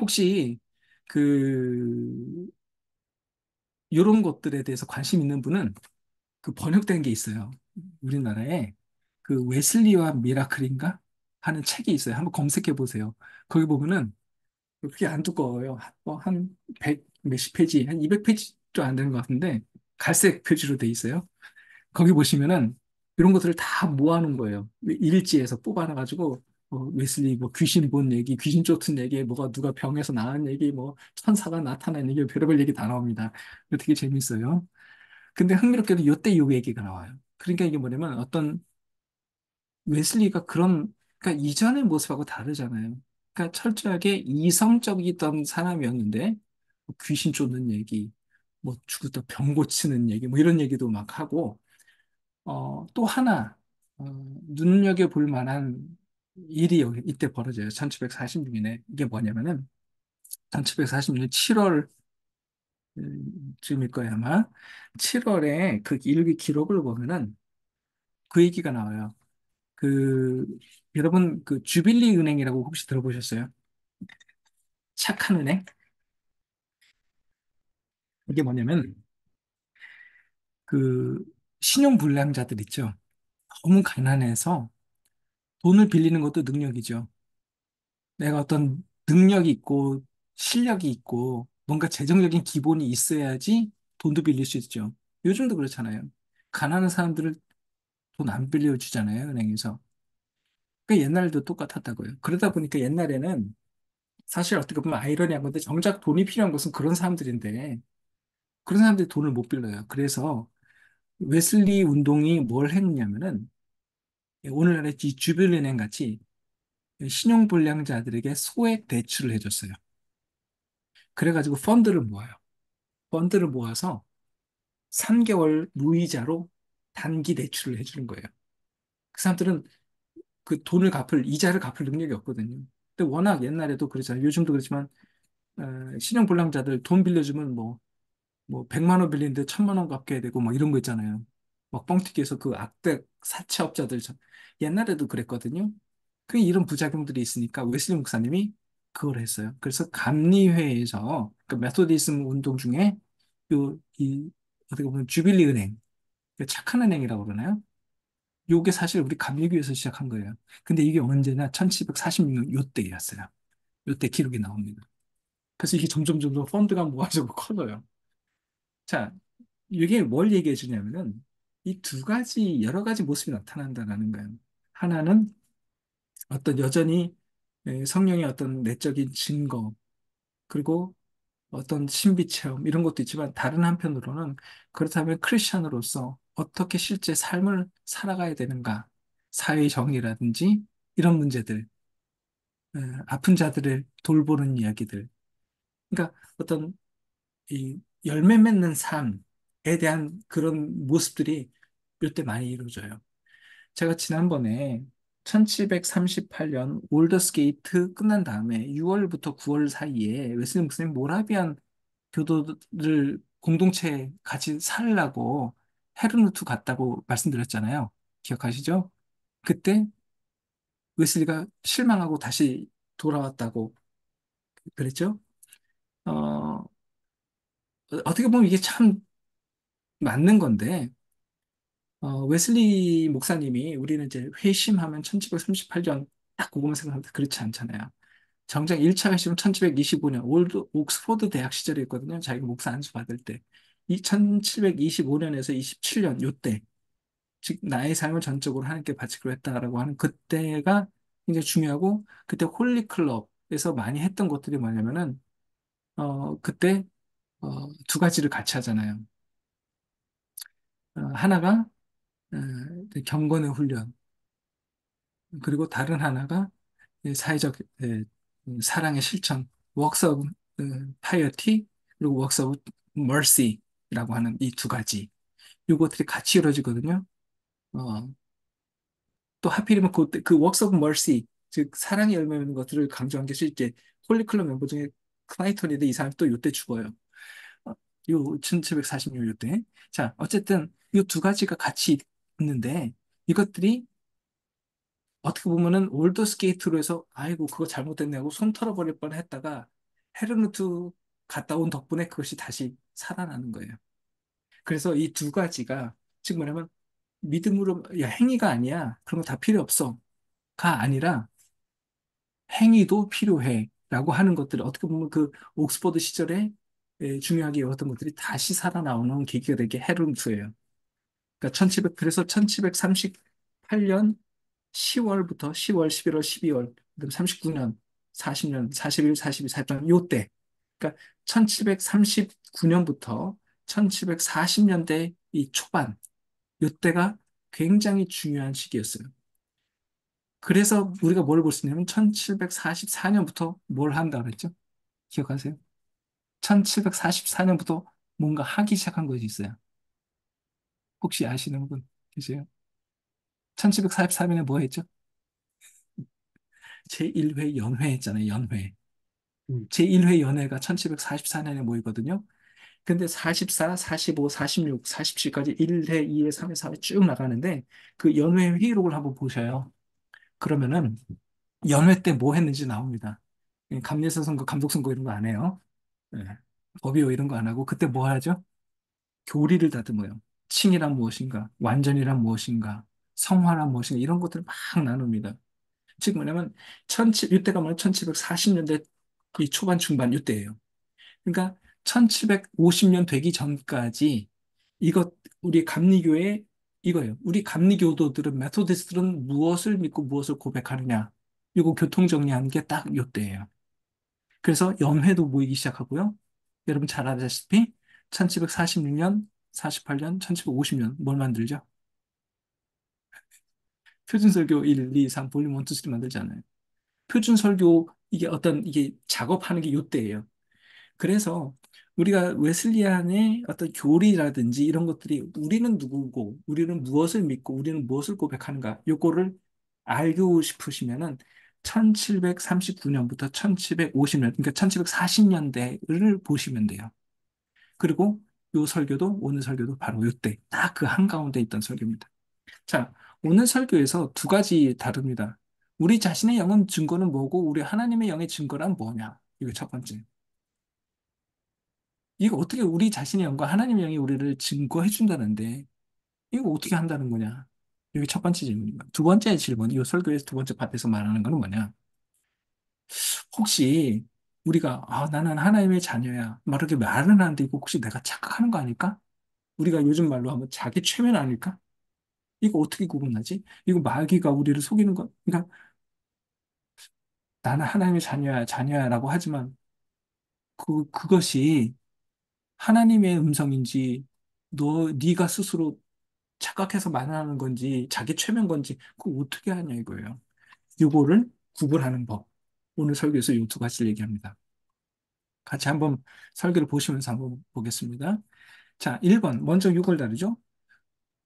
혹시 그 이런 것들에 대해서 관심 있는 분은 그 번역된 게 있어요. 우리나라에 그 웨슬리와 미라클인가 하는 책이 있어요. 한번 검색해 보세요. 거기 보면은 그게 안 두꺼워요. 한 100 몇십 페이지, 한 200페이지도 안 되는 것 같은데 갈색 표지로 돼 있어요. 거기 보시면은 이런 것들을 다 모아놓은 거예요. 일지에서 뽑아놔가지고 웨슬리 뭐 귀신 본 얘기, 귀신 쫓은 얘기, 뭐가 누가 병에서 나은 얘기, 뭐 천사가 나타난 얘기, 별의별 얘기 다 나옵니다. 이거 되게 재밌어요. 근데 흥미롭게도 요때 요 얘기가 나와요. 그러니까 이게 뭐냐면 어떤 웨슬리가 그러니까 이전의 모습하고 다르잖아요. 그러니까 철저하게 이성적이던 사람이었는데 뭐 귀신 쫓는 얘기, 뭐 죽었다 병 고치는 얘기, 뭐 이런 얘기도 막 하고 또 하나 어, 눈여겨볼 만한 일이 여기 이때 벌어져요. 1746년에 이게 뭐냐면은 1746년 7월 쯤일 거예요 아마. 7월에 그 일기 기록을 보면은 그 얘기가 나와요. 그 여러분 그 주빌리 은행이라고 혹시 들어보셨어요? 착한 은행? 이게 뭐냐면 그 신용 불량자들 있죠. 너무 가난해서 돈을 빌리는 것도 능력이죠. 내가 어떤 능력이 있고 실력이 있고 뭔가 재정적인 기본이 있어야지 돈도 빌릴 수 있죠. 요즘도 그렇잖아요. 가난한 사람들을 돈 안 빌려주잖아요, 은행에서. 그 옛날도 똑같았다고요. 그러다 보니까 옛날에는 사실 어떻게 보면 아이러니한 건데 정작 돈이 필요한 것은 그런 사람들인데 그런 사람들이 돈을 못 빌려요. 그래서 웨슬리 운동이 뭘 했냐면은 오늘날의 이 주빌리은행 같이 신용불량자들에게 소액 대출을 해줬어요. 그래가지고 펀드를 모아요. 펀드를 모아서 3개월 무이자로 단기 대출을 해주는 거예요. 그 사람들은 그 돈을 이자를 갚을 능력이 없거든요. 근데 워낙 옛날에도 그렇잖아요. 요즘도 그렇지만 신용불량자들 돈 빌려주면 뭐 100만 원 빌리는데 1000만 원 갚게 되고 뭐 이런 거 있잖아요. 막 뻥튀기해서 그 악대 사채업자들 옛날에도 그랬거든요. 그 이런 부작용들이 있으니까 웨슬리 목사님이 그걸 했어요. 그래서 감리회에서 그 메소디즘 운동 중에 이 어떻게 보면 주빌리 은행, 그 착한 은행이라고 그러나요? 요게 사실 우리 감리교에서 시작한 거예요. 근데 이게 언제나 1746년 요때였어요. 요때 기록이 나옵니다. 그래서 이게 점점 펀드가 모아지고 커져요. 자, 이게 뭘 얘기해 주냐면은 이 두 가지 여러 가지 모습이 나타난다는 거예요. 하나는 어떤 여전히 성령의 어떤 내적인 증거, 그리고 어떤 신비 체험 이런 것도 있지만 다른 한편으로는 그렇다면 크리스천으로서 어떻게 실제 삶을 살아가야 되는가, 사회 정의라든지 이런 문제들, 아픈 자들을 돌보는 이야기들. 그러니까 어떤 이 열매 맺는 삶에 대한 그런 모습들이 이때 많이 이루어져요. 제가 지난번에 1738년 올더스 게이트 끝난 다음에 6월부터 9월 사이에 웨슬리 목사님 모라비안 교도를 공동체에 같이 살라고 헤르누트 갔다고 말씀드렸잖아요. 기억하시죠? 그때 웨슬리가 실망하고 다시 돌아왔다고 그랬죠? 어, 어떻게 보면 이게 참 맞는 건데, 웨슬리 목사님이 우리는 이제 회심하면 1738년 딱 그것만 생각하는데 그렇지 않잖아요. 정작 1차 회심은 1725년 옥스포드 대학 시절에 있거든요. 자기가 목사 안수 받을 때. 이 1725년에서 27년 요때 즉 나의 삶을 전적으로 하나님께 바치기로 했다라고 하는 그때가 굉장히 중요하고 그때 홀리 클럽에서 많이 했던 것들이 뭐냐면은 그때 두 가지를 같이 하잖아요. 하나가 경건의 훈련 그리고 다른 하나가 사회적 사랑의 실천, works of piety 그리고 works of mercy라고 하는 이 두 가지 요것들이 같이 이루어지거든요. 어, 또 하필이면 그 works of mercy 즉 사랑의 열매 맺는 것들을 강조한 게 실제 홀리클럽 멤버 중에 크나이턴인데 이 사람 또 요때 죽어요. 어, 요 1746 요때. 자, 어쨌든 이 두 가지가 같이 있는데 이것들이 어떻게 보면은 올더스 게이트로 해서 아이고 그거 잘못됐네 하고 손 털어버릴 뻔했다가 헤르누트 갔다 온 덕분에 그것이 다시 살아나는 거예요. 그래서 이 두 가지가 즉 뭐냐면 믿음으로 야 행위가 아니야 그런 거 다 필요 없어가 아니라 행위도 필요해라고 하는 것들 어떻게 보면 그 옥스퍼드 시절에 중요하게 여겼던 것들이 다시 살아나오는 계기가 되게 헤르누트예요. 그러니까 1700 그래서 1738년 10월부터 10월, 11월, 12월, 그다음 39년, 40년, 41, 42, 43, 요때. 그러니까 1739년부터 1740년대 이 초반, 요때가 굉장히 중요한 시기였어요. 그래서 우리가 뭘 볼 수 있냐면 1744년부터 뭘 한다 그랬죠? 기억하세요? 1744년부터 뭔가 하기 시작한 것이 있어요. 혹시 아시는 분 계세요? 1744년에 뭐 했죠? 제1회 연회 했잖아요, 연회.
음,
제1회 연회가 1744년에 모이거든요. 근데 44, 45, 46, 47까지 1회, 2회, 3회, 4회 쭉 나가는데 그 연회 회의록을 한번 보셔요. 그러면은 연회 때 뭐 했는지 나옵니다. 감리사 선거, 감독 선거 이런 거 안 해요. 네. 법이요 이런 거 안 하고 그때 뭐 하죠? 교리를 다듬어요. 칭이란 무엇인가, 완전이란 무엇인가, 성화란 무엇인가 이런 것들을 막 나눕니다. 즉 뭐냐면 이때가 뭐냐 1740년대 이 초반 중반 이때예요. 그러니까 1750년 되기 전까지 이것 우리 감리교의 이거예요. 우리 감리교도들은 메소디스트들은 무엇을 믿고 무엇을 고백하느냐. 이거 교통 정리하는 게 딱 이때예요. 그래서 연회도 모이기 시작하고요. 여러분 잘 아시다시피 1746년, 48년, 1750년 뭘 만들죠? 표준설교 1, 2, 3 볼륨 1, 2, 3 만들잖아요. 표준설교 이게 어떤 이게 작업하는 게 이때예요. 그래서 우리가 웨슬리안의 어떤 교리라든지 이런 것들이 우리는 누구고, 우리는 무엇을 믿고, 우리는 무엇을 고백하는가, 요거를 알고 싶으시면은 1739년부터 1750년, 그러니까 1740년대를 보시면 돼요. 그리고 요 설교도, 오늘 설교도 바로 요때, 딱 그 한가운데 있던 설교입니다. 자, 오늘 설교에서 두 가지 다릅니다. 우리 자신의 영은 증거는 뭐고, 우리 하나님의 영의 증거란 뭐냐? 이게 첫 번째. 이거 어떻게 우리 자신의 영과 하나님의 영이 우리를 증거해 준다는데 이거 어떻게 한다는 거냐? 이게 첫 번째 질문입니다. 두 번째 질문, 이 설교에서 두 번째 파트에서 말하는 거는 뭐냐? 혹시 우리가 나는 하나님의 자녀야 막 이렇게 말은 하는데 이거 혹시 내가 착각하는 거 아닐까? 우리가 요즘 말로 하면 자기 최면 아닐까? 이거 어떻게 구분하지? 이거 마귀가 우리를 속이는 거? 그러니까 나는 하나님의 자녀야 자녀야라고 하지만 그것이 하나님의 음성인지, 네가 스스로 착각해서 말하는 건지, 자기 최면 건지, 그거 어떻게 하냐 이거예요. 요거를 구분하는 법. 오늘 설교에서 이 두 가지를 얘기합니다. 같이 한번 설교를 보시면서 한번 보겠습니다. 자, 1번. 먼저 6을 다루죠.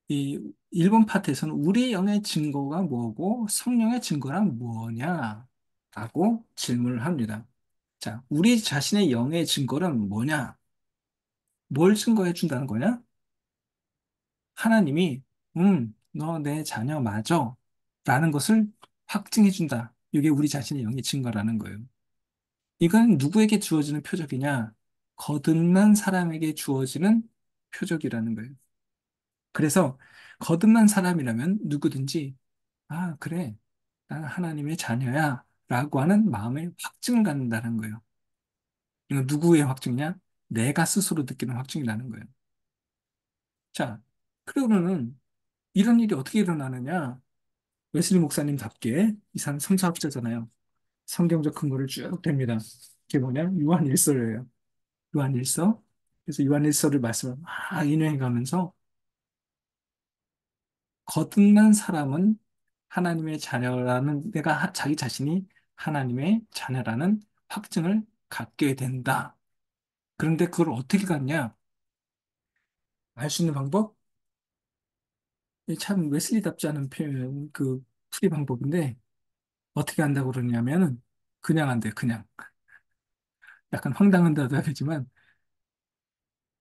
이 1번 파트에서는 우리 영의 증거가 뭐고 성령의 증거란 뭐냐? 라고 질문을 합니다. 자, 우리 자신의 영의 증거란 뭐냐? 뭘 증거해 준다는 거냐? 하나님이, 너 내 자녀 맞아. 라는 것을 확증해 준다. 이게 우리 자신의 영의 증거라는 거예요. 이건 누구에게 주어지는 표적이냐? 거듭난 사람에게 주어지는 표적이라는 거예요. 그래서 거듭난 사람이라면 누구든지, 아, 그래. 나는 하나님의 자녀야. 라고 하는 마음의 확증을 갖는다는 거예요. 이건 누구의 확증이냐? 내가 스스로 느끼는 확증이라는 거예요. 자, 그러면은 이런 일이 어떻게 일어나느냐? 웨슬리 목사님답게 이 사람 성서학자잖아요. 성경적 근거를 쭉 댑니다. 이게 뭐냐? 요한일서예요. 요한일서. 그래서 요한일서를 말씀을 막 인용해 가면서 거듭난 사람은 하나님의 자녀라는 내가 자기 자신이 하나님의 자녀라는 확증을 갖게 된다. 그런데 그걸 어떻게 갖냐? 알 수 있는 방법? 이참 웨슬리답지 않은 표현, 풀이 방법인데 어떻게 한다고 그러냐면은 그냥 안 돼, 그냥. 약간 황당한 데도 하겠지만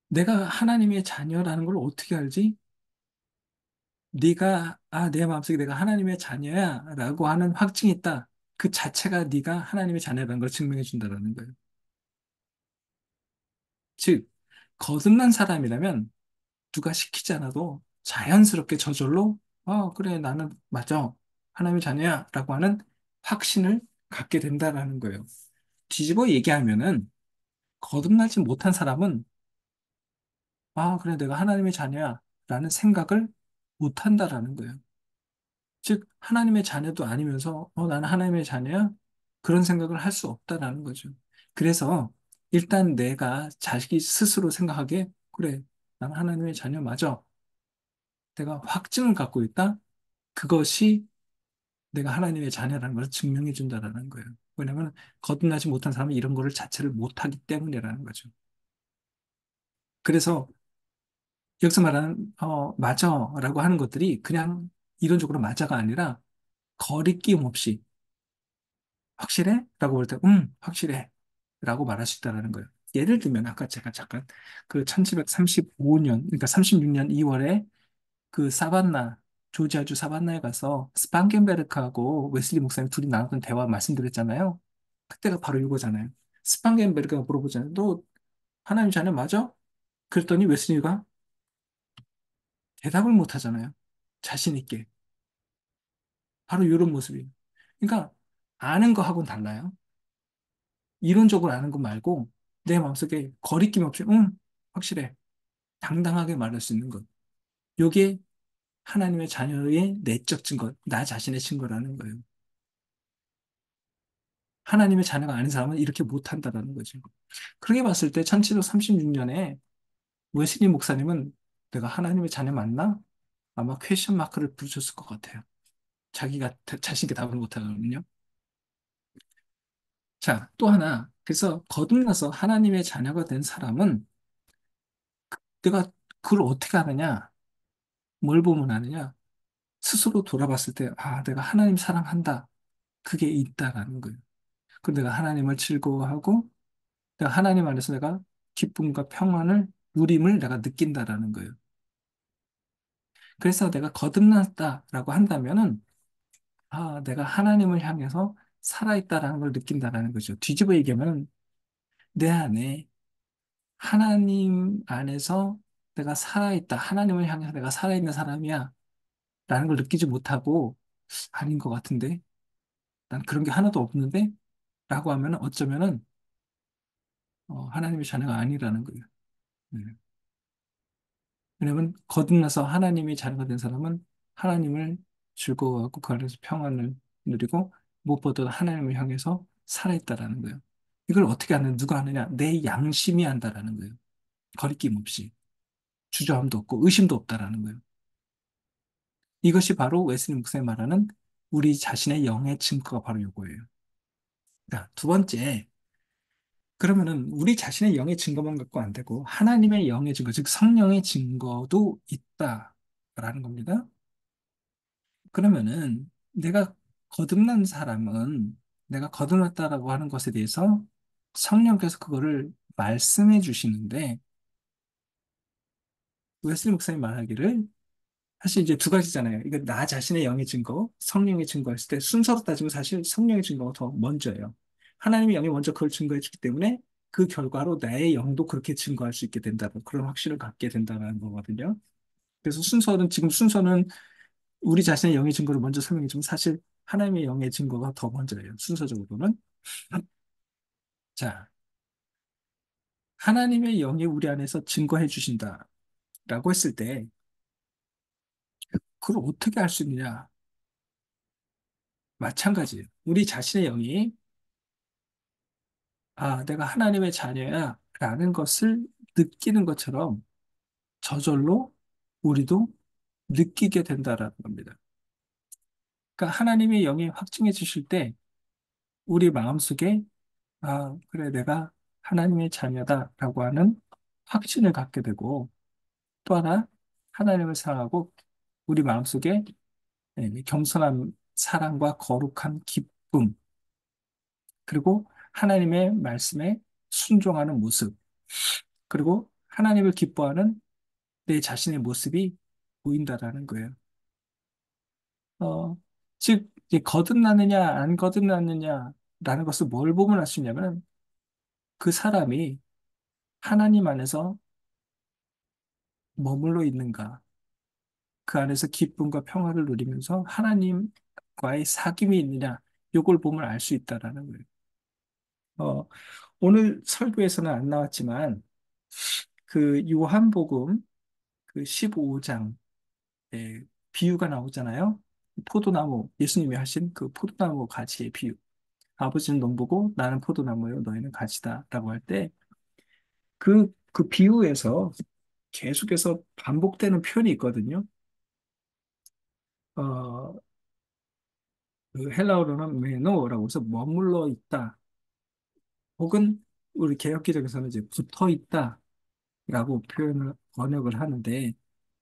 내가 하나님의 자녀라는 걸 어떻게 알지? 내 마음속에 내가 하나님의 자녀야 라고 하는 확증이 있다. 그 자체가 네가 하나님의 자녀라는 걸 증명해 준다는 거예요. 즉, 거듭난 사람이라면 누가 시키지 않아도 자연스럽게 저절로, 그래, 나는 맞아. 하나님의 자녀야 라고 하는 확신을 갖게 된다라는 거예요. 뒤집어 얘기하면은 거듭나지 못한 사람은 그래, 내가 하나님의 자녀야 라는 생각을 못 한다라는 거예요. 즉, 하나님의 자녀도 아니면서, 나는 하나님의 자녀야? 그런 생각을 할 수 없다라는 거죠. 그래서, 일단 내가 자식이 스스로 생각하기에, 그래, 나는 하나님의 자녀 맞아. 내가 확증을 갖고 있다? 그것이 내가 하나님의 자녀라는 걸 증명해 준다라는 거예요. 왜냐하면, 거듭나지 못한 사람은 이런 거를 자체를 못하기 때문이라는 거죠. 그래서, 여기서 말하는, 맞아. 라고 하는 것들이 그냥 이론적으로 맞아가 아니라, 거리낌 없이, 확실해? 라고 볼 때, 확실해. 라고 말할 수 있다는 거예요. 예를 들면, 아까 제가 잠깐 그 1735년, 그러니까 36년 2월에 그 조지아주 사반나에 가서 스판겐베르크하고 웨슬리 목사님 둘이 나눴던 대화 말씀드렸잖아요. 그때가 바로 이거잖아요. 스판겐베르크가 물어보잖아요. 너 하나님 자녀 맞아? 그랬더니 웨슬리가 대답을 못 하잖아요. 자신 있게. 바로 이런 모습이에요. 그러니까 아는 거하고는 달라요. 이론적으로 아는 거 말고 내 마음속에 거리낌 없이 확실해. 당당하게 말할 수 있는 것. 요게 하나님의 자녀의 내적 증거, 나 자신의 증거라는 거예요. 하나님의 자녀가 아닌 사람은 이렇게 못한다라는 거죠. 그렇게 봤을 때 1736년에 웨슬리 목사님은 내가 하나님의 자녀 맞나? 아마 퀘션 마크를 붙였을 것 같아요. 자기가 자신있게 답을 못하거든요. 자, 또 하나. 그래서 거듭나서 하나님의 자녀가 된 사람은 내가 그걸 어떻게 하느냐? 뭘 보면 아느냐? 스스로 돌아봤을 때, 내가 하나님 사랑한다. 그게 있다라는 거예요. 그 내가 하나님을 즐거워하고, 내가 하나님 안에서 내가 기쁨과 평안을, 누림을 내가 느낀다라는 거예요. 그래서 내가 거듭났다라고 한다면은, 내가 하나님을 향해서 살아있다라는 걸 느낀다라는 거죠. 뒤집어 얘기하면, 내 안에 하나님 안에서 내가 살아있다. 하나님을 향해서 내가 살아있는 사람이야. 라는 걸 느끼지 못하고, 아닌 것 같은데? 난 그런 게 하나도 없는데? 라고 하면 어쩌면은 하나님의 자녀가 아니라는 거예요. 네. 왜냐하면 거듭나서 하나님의 자녀가 된 사람은 하나님을 즐거워하고 그 안에서 평안을 누리고 무엇보다 하나님을 향해서 살아있다라는 거예요. 이걸 어떻게 하는, 누가 하느냐? 내 양심이 한다라는 거예요. 거리낌 없이. 주저함도 없고 의심도 없다라는 거예요. 이것이 바로 웨슬리 목사님 말하는 우리 자신의 영의 증거가 바로 이거예요. 자, 두 번째, 그러면은 우리 자신의 영의 증거만 갖고 안 되고 하나님의 영의 증거, 즉 성령의 증거도 있다라는 겁니다. 그러면은 내가 거듭난 사람은 내가 거듭났다라고 하는 것에 대해서 성령께서 그거를 말씀해 주시는데 웨슬리 목사님 말하기를 사실 이제 두 가지잖아요. 이거 나 자신의 영의 증거, 성령의 증거했을 때 순서로 따지면 사실 성령의 증거가 더 먼저예요. 하나님의 영이 먼저 그걸 증거해 주기 때문에 그 결과로 나의 영도 그렇게 증거할 수 있게 된다. 그런 확신을 갖게 된다는 거거든요. 그래서 지금 순서는 우리 자신의 영의 증거를 먼저 설명해 주면 사실 하나님의 영의 증거가 더 먼저예요. 순서적으로는. 자, 하나님의 영이 우리 안에서 증거해 주신다라고 했을 때 그걸 어떻게 할 수 있느냐? 마찬가지예요. 우리 자신의 영이 아, 내가 하나님의 자녀야 라는 것을 느끼는 것처럼 저절로 우리도 느끼게 된다라는 겁니다. 그러니까 하나님의 영이 확증해 주실 때 우리 마음속에 아, 그래, 내가 하나님의 자녀다라고 하는 확신을 갖게 되고 또 하나 하나님을 사랑하고 우리 마음속에 겸손한 사랑과 거룩한 기쁨 그리고 하나님의 말씀에 순종하는 모습 그리고 하나님을 기뻐하는 내 자신의 모습이 보인다라는 거예요. 어, 즉, 이제 거듭나느냐, 안 거듭나느냐라는 것을 뭘 보면 알 수 있냐면 그 사람이 하나님 안에서 머물러 있는가, 그 안에서 기쁨과 평화를 누리면서 하나님과의 사귐이 있느냐, 요걸 보면 알 수 있다라는 거예요. 어, 오늘 설교에서는 안 나왔지만 그 요한복음 그 15장 비유가 나오잖아요. 포도나무, 예수님이 하신 그 포도나무 가지의 비유. 아버지는 농부고 나는 포도나무요, 너희는 가지다. 라고 할 때, 그 비유에서 계속해서 반복되는 표현이 있거든요. 어, 그 헬라어로는 메노라고 해서 머물러 있다. 혹은 우리 개역기적에서는 이제 붙어 있다라고 번역을 하는데,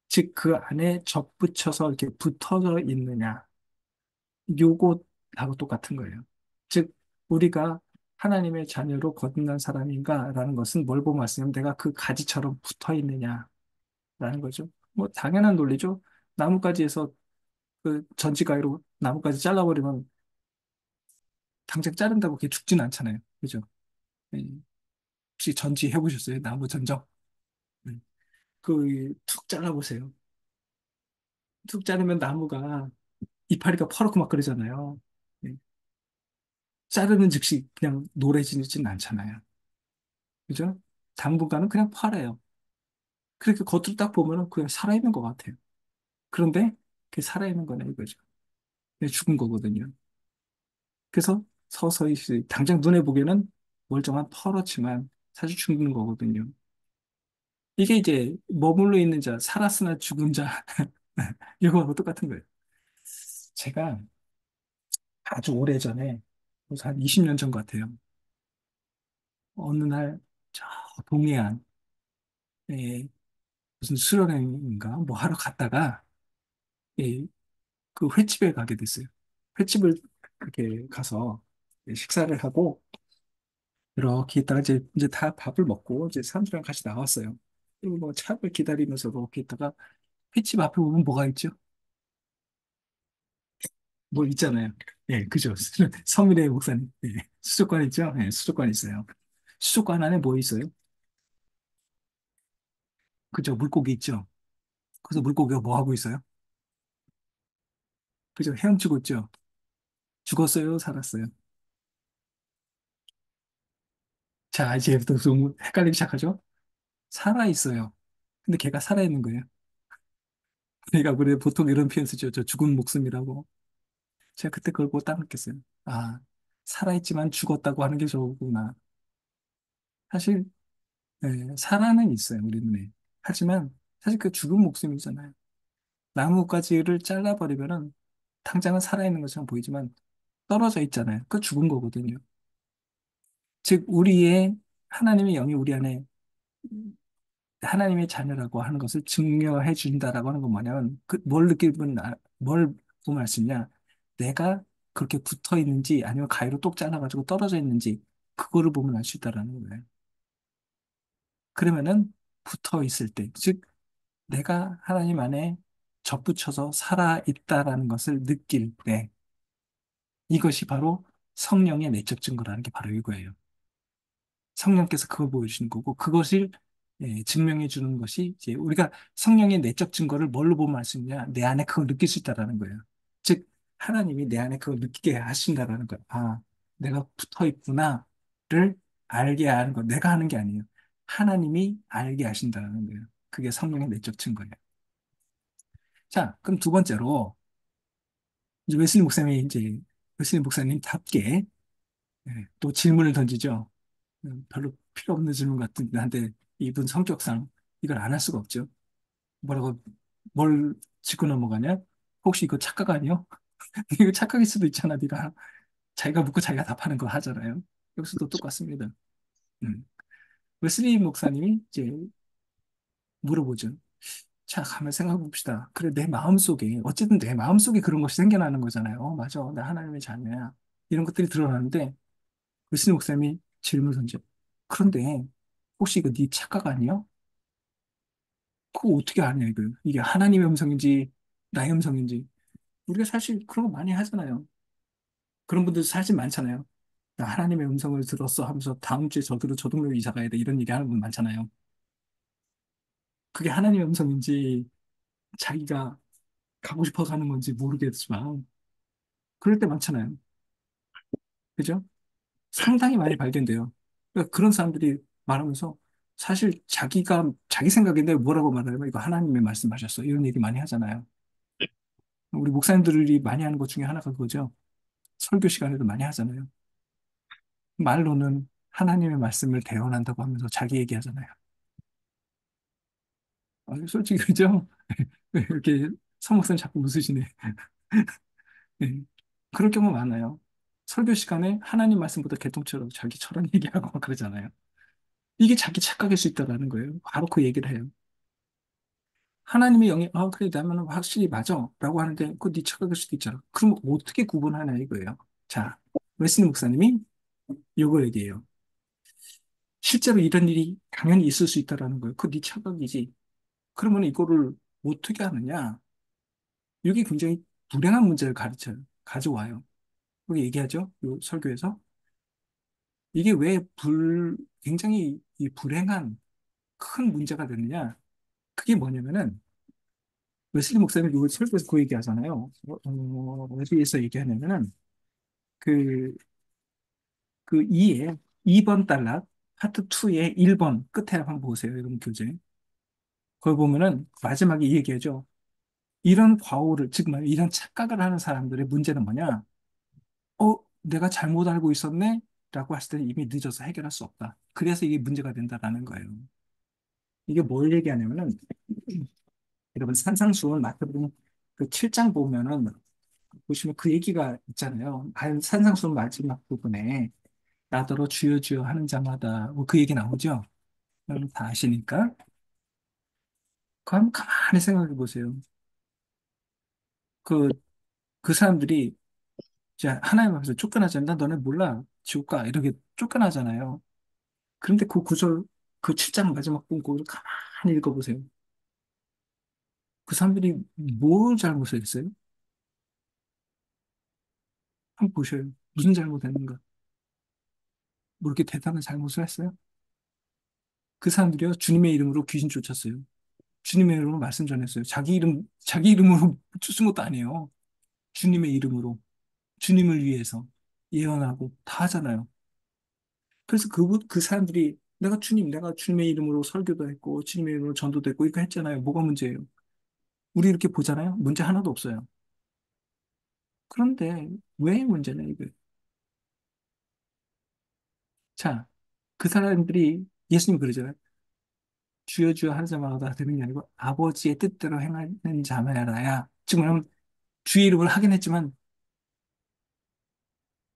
즉 그 안에 접붙여서 이렇게 붙어져 있느냐. 요것하고 똑같은 거예요. 즉, 우리가 하나님의 자녀로 거듭난 사람인가라는 것은 뭘 보면 말씀하면 내가 그 가지처럼 붙어 있느냐라는 거죠. 뭐, 당연한 논리죠. 나뭇가지에서 그 전지가위로 나뭇가지 잘라버리면 당장 자른다고 그게 죽지는 않잖아요. 그죠? 예. 혹시 전지 해보셨어요? 나무 전적? 툭 잘라보세요. 툭 자르면 나무가 이파리가 퍼렇고 막 그러잖아요. 예. 자르는 즉시 그냥 노래지진 않잖아요. 그죠? 당분간은 그냥 팔아요. 그렇게 겉으로 딱 보면은 그냥 살아있는 것 같아요. 그런데 그게 살아있는 거네, 이거죠. 그냥 죽은 거거든요. 그래서 서서히 당장 눈에 보기에는 멀쩡한 털었지만 사실 죽는 거거든요. 이게 이제 머물러 있는 자, 살았으나 죽은 자, 이거하고 똑같은 거예요. 제가 아주 오래전에, 벌써 한 20년 전 같아요. 어느 날, 저 동해안에 무슨 수련회인가 뭐 하러 갔다가, 예, 그 횟집에 가게 됐어요. 횟집을 이렇게 가서 식사를 하고 이렇게 있다가 이제 다 밥을 먹고 이제 사람들이랑 같이 나왔어요. 그리고 뭐 차를 기다리면서 이렇게 있다가 횟집 앞에 보면 뭐가 있죠? 뭐 있잖아요. 예, 그죠. 서민의 목사님. 예, 수족관 있죠? 예, 수족관 있어요. 수족관 안에 뭐 있어요? 그죠. 물고기 있죠. 그래서 물고기가 뭐 하고 있어요? 그죠. 헤엄치고 있죠. 죽었어요? 살았어요? 자, 이제부터 좀 헷갈리기 시작하죠? 살아 있어요. 근데 걔가 살아 있는 거예요. 그러니까 우리 보통 이런 표현 쓰죠. 저 죽은 목숨이라고. 제가 그때 그걸 못 따랐겠어요. 아, 살아있지만 죽었다고 하는 게 저구나. 사실 살아는 있어요, 우리 눈에. 하지만 사실 그 죽은 목숨이잖아요. 나뭇가지를 잘라버리면은 당장은 살아있는 것처럼 보이지만 떨어져 있잖아요. 그 죽은 거거든요. 즉, 우리의 하나님의 영이 우리 안에 하나님의 자녀라고 하는 것을 증명해 준다라고 하는 건 뭐냐면, 뭘 느끼면, 뭘 보면 알 수 있냐? 내가 그렇게 붙어 있는지 아니면 가위로 똑 잘라가지고 떨어져 있는지, 그거를 보면 알 수 있다라는 거예요. 그러면은 붙어 있을 때, 즉, 내가 하나님 안에 접붙여서 살아 있다라는 것을 느낄 때, 이것이 바로 성령의 내적 증거라는 게 바로 이거예요. 성령께서 그걸 보여주시는 거고, 그것을 증명해 주는 것이 이제 우리가 성령의 내적 증거를 뭘로 보면 알 수 있냐? 내 안에 그걸 느낄 수 있다라는 거예요. 즉, 하나님이 내 안에 그걸 느끼게 하신다라는 거예요. 아, 내가 붙어 있구나를 알게 하는 거. 내가 하는 게 아니에요. 하나님이 알게 하신다는 거예요. 그게 성령의 내적 증거예요. 자, 그럼 두 번째로, 이제 웨슬리 목사님답게 또 질문을 던지죠. 별로 필요 없는 질문 같은데 한데 이분 성격상 이걸 안 할 수가 없죠. 뭐라고 뭘 짚고 넘어가냐? 혹시 이거 착각 아니요? 이거 착각일 수도 있잖아. 네가 자기가 묻고 자기가 답하는 거 하잖아요. 여기서도 똑같습니다. 음. 웨슬리 목사님이 이제 물어보죠. 자, 가만 생각해 봅시다. 그래, 내 마음속에 어쨌든 내 마음속에 그런 것이 생겨나는 거잖아요. 맞아. 나 하나님의 자녀야. 이런 것들이 드러나는데 웨슬리 목사님이 질문을 던져. 그런데 혹시 이거 네 착각 아니야? 그거 어떻게 아냐, 이거. 이게 하나님의 음성인지, 나의 음성인지. 우리가 사실 그런 거 많이 하잖아요. 그런 분들 사실 많잖아요. 나 하나님의 음성을 들었어 하면서 다음 주에 저 동네로 이사 가야 돼. 이런 얘기 하는 분 많잖아요. 그게 하나님의 음성인지, 자기가 가고 싶어 가는 건지 모르겠지만, 그럴 때 많잖아요. 그죠? 상당히 많이 발견돼요. 그러니까 그런 사람들이 말하면서 사실 자기 생각인데 뭐라고 말하냐면 이거 하나님의 말씀하셨어. 이런 얘기 많이 하잖아요. 우리 목사님들이 많이 하는 것 중에 하나가 그거죠. 설교 시간에도 많이 하잖아요. 말로는 하나님의 말씀을 대언한다고 하면서 자기 얘기하잖아요. 솔직히 그죠? 이렇게 서목사님 자꾸 웃으시네. 네. 그럴 경우 많아요. 설교 시간에 하나님 말씀보다 개통처럼 자기처럼 얘기하고 막 그러잖아요. 이게 자기 착각일 수 있다라는 거예요. 바로 그 얘기를 해요. 하나님의 영이 그래 나면 확실히 맞아 라고 하는데 그거 네 착각일 수도 있잖아. 그럼 어떻게 구분하냐 이거예요. 자, 웨슬리 목사님이 요거 얘기해요. 실제로 이런 일이 당연히 있을 수 있다라는 거예요. 그거 네 착각이지. 그러면 이거를 어떻게 하느냐? 이게 굉장히 불행한 문제를 가져와요. 그게 얘기하죠? 요 설교에서. 이게 굉장히 이 불행한 큰 문제가 되느냐? 그게 뭐냐면은, 웨슬리 목사님 요 설교에서 그 얘기 하잖아요. 어디에서 얘기하냐면은, 그, 그 2번 달락, 파트 2의 1번 끝에 한번 보세요. 여러분 교재. 거기 보면은 마지막에 이 얘기하죠. 이런 과오를, 즉, 이런 착각을 하는 사람들의 문제는 뭐냐? 내가 잘못 알고 있었네? 라고 했을 때는 이미 늦어서 해결할 수 없다. 그래서 이게 문제가 된다라는 거예요. 이게 뭘 얘기하냐면은, 여러분, 산상수훈 마태복음 그 7장 보면은, 보시면 그 얘기가 있잖아요. 산상수훈 마지막 부분에, 나더러 주여 주여 하는 자마다, 그 얘기 나오죠? 여러분 다 아시니까. 그거 한번 가만히 생각해 보세요. 그, 그 사람들이, 이제 하나님 앞에서 쫓겨나잖아. 나 너네 몰라. 지옥 가. 이렇게 쫓겨나잖아요. 그런데 그 구절, 그 7장 마지막 문구를 가만히 읽어보세요. 그 사람들이 뭘 잘못을 했어요? 한번 보셔요. 무슨 잘못했는가? 뭐 이렇게 대단한 잘못을 했어요? 그 사람들이요, 주님의 이름으로 귀신 쫓았어요. 주님의 이름으로 말씀 전했어요. 자기 이름으로 쫓은 것도 아니에요. 주님의 이름으로, 주님을 위해서 예언하고 다 하잖아요. 그래서 그 사람들이 내가 주님의 이름으로 설교도 했고, 주님의 이름으로 전도도 했고, 이거 했잖아요. 뭐가 문제예요? 우리 이렇게 보잖아요. 문제 하나도 없어요. 그런데 왜 문제냐, 이거. 자, 그 사람들이 예수님 그러잖아요. 주여 주여 하는 자마다 되는 게 아니고 아버지의 뜻대로 행하는 자마야라야. 지금 뭐냐면 주의 이름을 하긴 했지만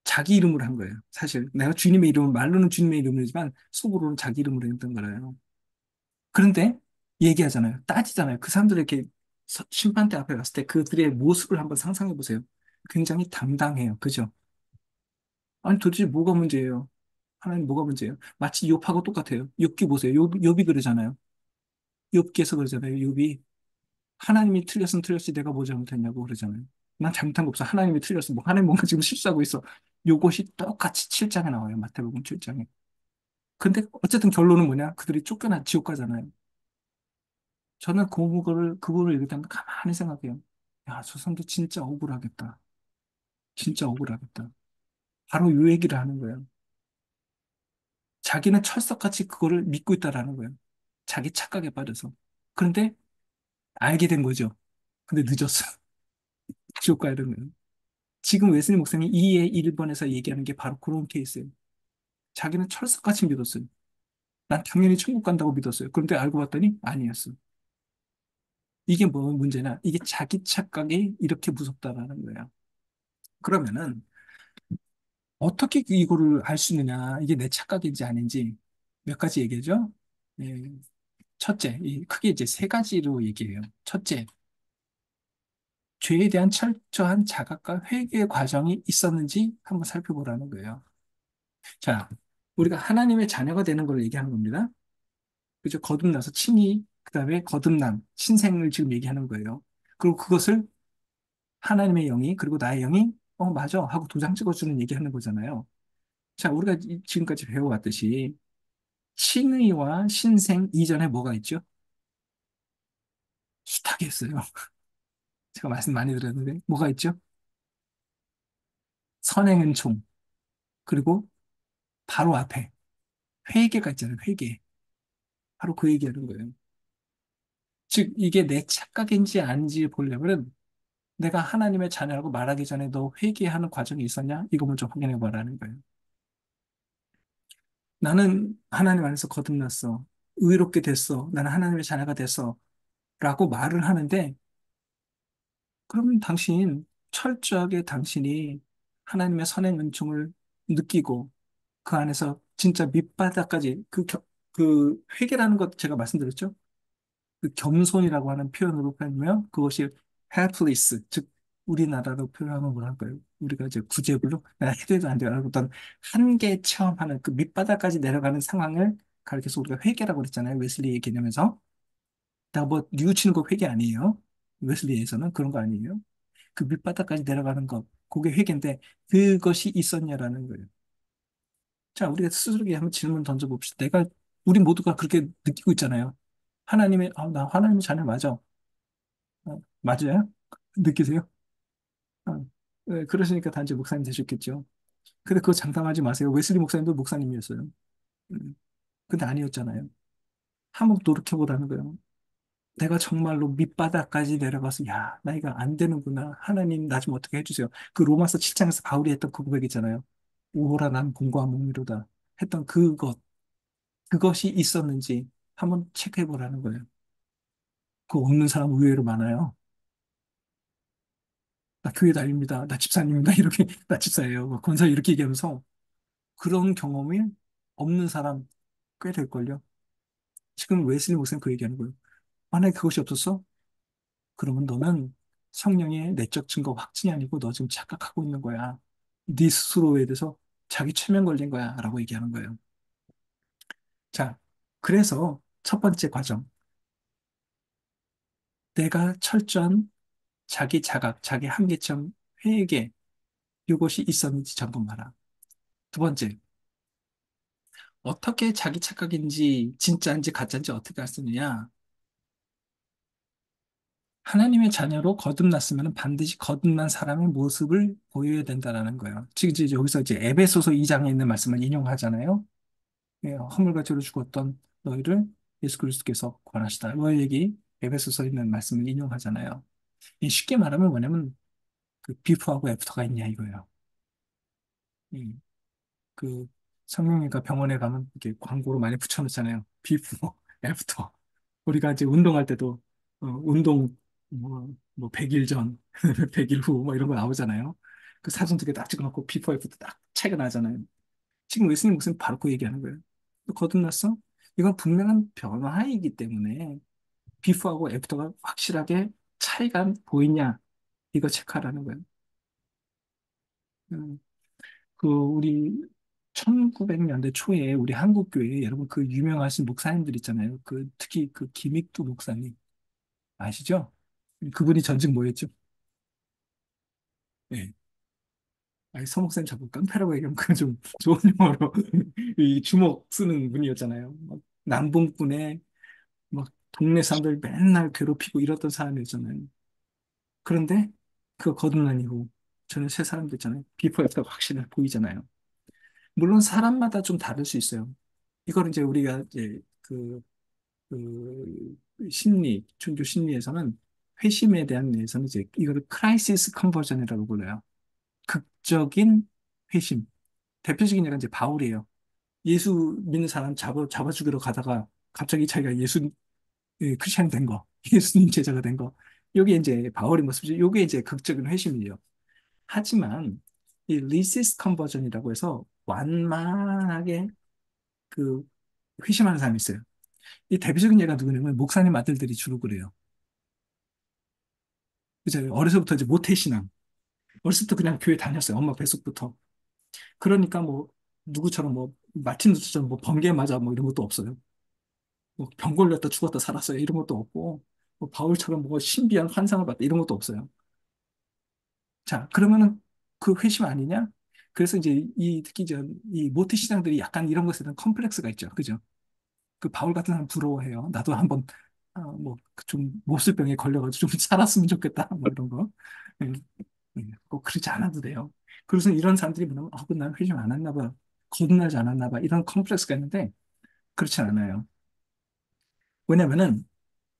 자기 이름으로 한 거예요. 사실 내가 주님의 이름을 말로는 주님의 이름이지만 속으로는 자기 이름으로 했던 거예요. 그런데 얘기하잖아요. 따지잖아요. 그 사람들 이렇게 심판대 앞에 갔을 때 그들의 모습을 한번 상상해 보세요. 굉장히 당당해요. 그죠? 아니 도대체 뭐가 문제예요? 하나님 뭐가 문제예요? 마치 욥하고 똑같아요. 욥기 보세요. 욥이 그러잖아요. 욥기에서 그러잖아요. 욥이 하나님이 틀렸으면 틀렸지 내가 뭐 잘못했냐고 그러잖아요. 난 잘못한 거 없어. 하나님이 틀렸어. 뭐 하나님 뭔가 지금 실수하고 있어. 요것이 똑같이 7장에 나와요. 마태복음 7장에. 근데 어쨌든 결론은 뭐냐? 그들이 쫓겨나 지옥 가잖아요. 저는 그거를 읽을 때마다 가만히 생각해요. 야, 저 사람들 진짜 억울하겠다. 진짜 억울하겠다. 바로 요 얘기를 하는 거예요. 자기는 철석같이 그거를 믿고 있다라는 거예요. 자기 착각에 빠져서. 그런데 알게 된 거죠. 근데 늦었어. 지옥 가야 되는 거예요. 지금 웨슬리 목사님이 2의 1번에서 얘기하는 게 바로 그런 케이스예요. 자기는 철석같이 믿었어요. 난 당연히 천국 간다고 믿었어요. 그런데 알고 봤더니 아니었어. 이게 뭐 문제냐? 이게 자기 착각이 이렇게 무섭다라는 거예요. 그러면은 어떻게 이거를 알 수 있느냐? 이게 내 착각인지 아닌지 몇 가지 얘기죠. 예, 첫째, 크게 이제 세 가지로 얘기해요. 첫째, 죄에 대한 철저한 자각과 회개의 과정이 있었는지 한번 살펴보라는 거예요. 자, 우리가 하나님의 자녀가 되는 걸 얘기하는 겁니다. 그죠? 거듭나서 칭의, 그 다음에 거듭남, 신생을 지금 얘기하는 거예요. 그리고 그것을 하나님의 영이, 그리고 나의 영이, 맞아. 하고 도장 찍어주는 얘기하는 거잖아요. 자, 우리가 지금까지 배워왔듯이, 칭의와 신생 이전에 뭐가 있죠? 숱하게 했어요. 제가 말씀 많이 드렸는데, 뭐가 있죠? 선행은 총. 그리고 바로 앞에 회개가 있잖아요. 회개. 바로 그 얘기하는 거예요. 즉, 이게 내 착각인지 아닌지 보려면 내가 하나님의 자녀라고 말하기 전에 너 회개하는 과정이 있었냐? 이거 먼저 확인해 보라는 거예요. 나는 하나님 안에서 거듭났어. 의롭게 됐어. 나는 하나님의 자녀가 됐어. 라고 말을 하는데, 그러면 당신, 철저하게 당신이 하나님의 선행 은총을 느끼고, 그 안에서 진짜 밑바닥까지, 그 회개라는 것 제가 말씀드렸죠? 그 겸손이라고 하는 표현으로 표현하면 그것이 helpless, 즉 우리나라로 표현하면 뭐랄까요? 우리가 이제 구제불능, 나 해도 해도 안 돼요. 어떤 한계 체험하는 그 밑바닥까지 내려가는 상황을 가리켜서 우리가 회개라고 그랬잖아요. 웨슬리의 개념에서. 나 뭐 뉘우치는 거 회개 아니에요. 웨슬리에서는 그런 거 아니에요. 그 밑바닥까지 내려가는 것, 그게 회개인데 그것이 있었냐라는 거예요. 자, 우리가 스스로에게 한번 질문 던져봅시다. 우리 모두가 그렇게 느끼고 있잖아요. 나 하나님의 자녀 맞아. 맞아요? 느끼세요? 네, 그러시니까 단지 목사님 되셨겠죠. 근데 그거 장담하지 마세요. 웨슬리 목사님도 목사님이었어요. 근데 아니었잖아요. 한번 노력해보라는 거예요. 내가 정말로 밑바닥까지 내려가서, 야, 나 이거 안 되는구나. 하나님, 나 좀 어떻게 해주세요. 그 로마서 7장에서 바울이 했던 그 고백 있잖아요. 오호라, 난 공고한 몸이로다. 했던 그것이 있었는지 한번 체크해보라는 거예요. 그거 없는 사람 의외로 많아요. 나 교회 다닙니다. 나 집사님입니다. 이렇게, 나 집사예요. 막 권사 이렇게 얘기하면서 그런 경험이 없는 사람 꽤 될걸요. 지금 웨슬리 목사님 그 얘기하는 거예요. 만약에 그것이 없었어? 그러면 너는 성령의 내적 증거 확증이 아니고 너 지금 착각하고 있는 거야. 네 스스로에 대해서 자기 최면 걸린 거야. 라고 얘기하는 거예요. 자, 그래서 첫 번째 과정. 내가 철저한 자기 자각, 자기 한계점 회개, 이것이 있었는지 점검하라. 두 번째, 어떻게 자기 착각인지 진짜인지 가짜인지 어떻게 알 수 있느냐? 하나님의 자녀로 거듭났으면 반드시 거듭난 사람의 모습을 보여야 된다라는 거예요. 지금 이제 여기서 이제 에베소서 2장에 있는 말씀을 인용하잖아요. 예, 허물과 죄로 죽었던 너희를 예수 그리스도께서 구원하시다. 이 얘기 에베소서에 있는 말씀을 인용하잖아요. 쉽게 말하면 뭐냐면 그 비포하고 애프터가 있냐 이거예요. 음, 성형외과 병원에 가면 이렇게 광고로 많이 붙여놓잖아요. 비포, 애프터. 우리가 이제 운동할 때도 운동 뭐 100일 전, 100일 후 뭐 이런 거 나오잖아요. 그 사진 두 개 딱 찍어놓고 비포, 애프터 딱 차이가 나잖아요. 지금 웨스님 목사님 바로 그 얘기하는 거예요. 너 거듭났어? 이건 분명한 변화이기 때문에 비포하고 애프터가 확실하게 차이가 보이냐 이거 체크하라는 거예요. 음, 그 우리 1900년대 초에 우리 한국 교회에 여러분 그 유명하신 목사님들 있잖아요. 그 특히 그 김익두 목사님 아시죠? 그분이 전직 뭐였죠? 예. 아니, 서 목사님 자꾸 깡패라고 얘기하면 그 좀 좋은 용어로 이 주먹 쓰는 분이었잖아요. 막 남봉꾼에 막 동네 사람들 맨날 괴롭히고 이랬던 사람이었잖아요. 그런데 그 거듭난 이후 저는 새 사람 됐잖아요. 비포 애프터가 확실히 보이잖아요. 물론 사람마다 좀 다를 수 있어요. 이걸 이제 우리가 이제 그 심리, 종교 심리에서는 회심에 대한 내에서는 이제 이거를 크라이시스 컨버전이라고 불러요. 극적인 회심. 대표적인 예가 이제 바울이에요. 예수 믿는 사람 잡아 죽이러 가다가 갑자기 자기가 예수 크리스찬 된 거, 예수님 제자가 된 거. 요게 이제 바울의 모습이죠. 요게 이제 극적인 회심이에요. 하지만 이 리시스 컨버전이라고 해서 완만하게 그 회심하는 사람이 있어요. 이 대표적인 예가 누구냐면 목사님 아들들이 주로 그래요. 그죠? 어려서부터 이제 모태신앙. 어렸을 때 그냥 교회 다녔어요. 엄마 뱃속부터. 그러니까 뭐 누구처럼 뭐 마틴 루터처럼 뭐 번개 맞아 뭐 이런 것도 없어요. 뭐 병 걸렸다 죽었다 살았어요. 이런 것도 없고 뭐 바울처럼 뭐 신비한 환상을 봤다 이런 것도 없어요. 자, 그러면은 그 회심 아니냐? 그래서 이제 이 특히 이제 이 모태 신앙들이 약간 이런 것에 대한 컴플렉스가 있죠. 그죠? 그 바울 같은 사람 부러워해요. 나도 한번 뭐좀 몹쓸병에 걸려가지고 좀 살았으면 좋겠다. 뭐 이런 거. 예, 꼭 그러지 않아도 돼요. 그래서 이런 사람들이 뭐냐면 난 회심 안 했나 봐. 거듭나지 않았나 봐. 이런 컴플렉스가 있는데 그렇지 않아요. 왜냐면은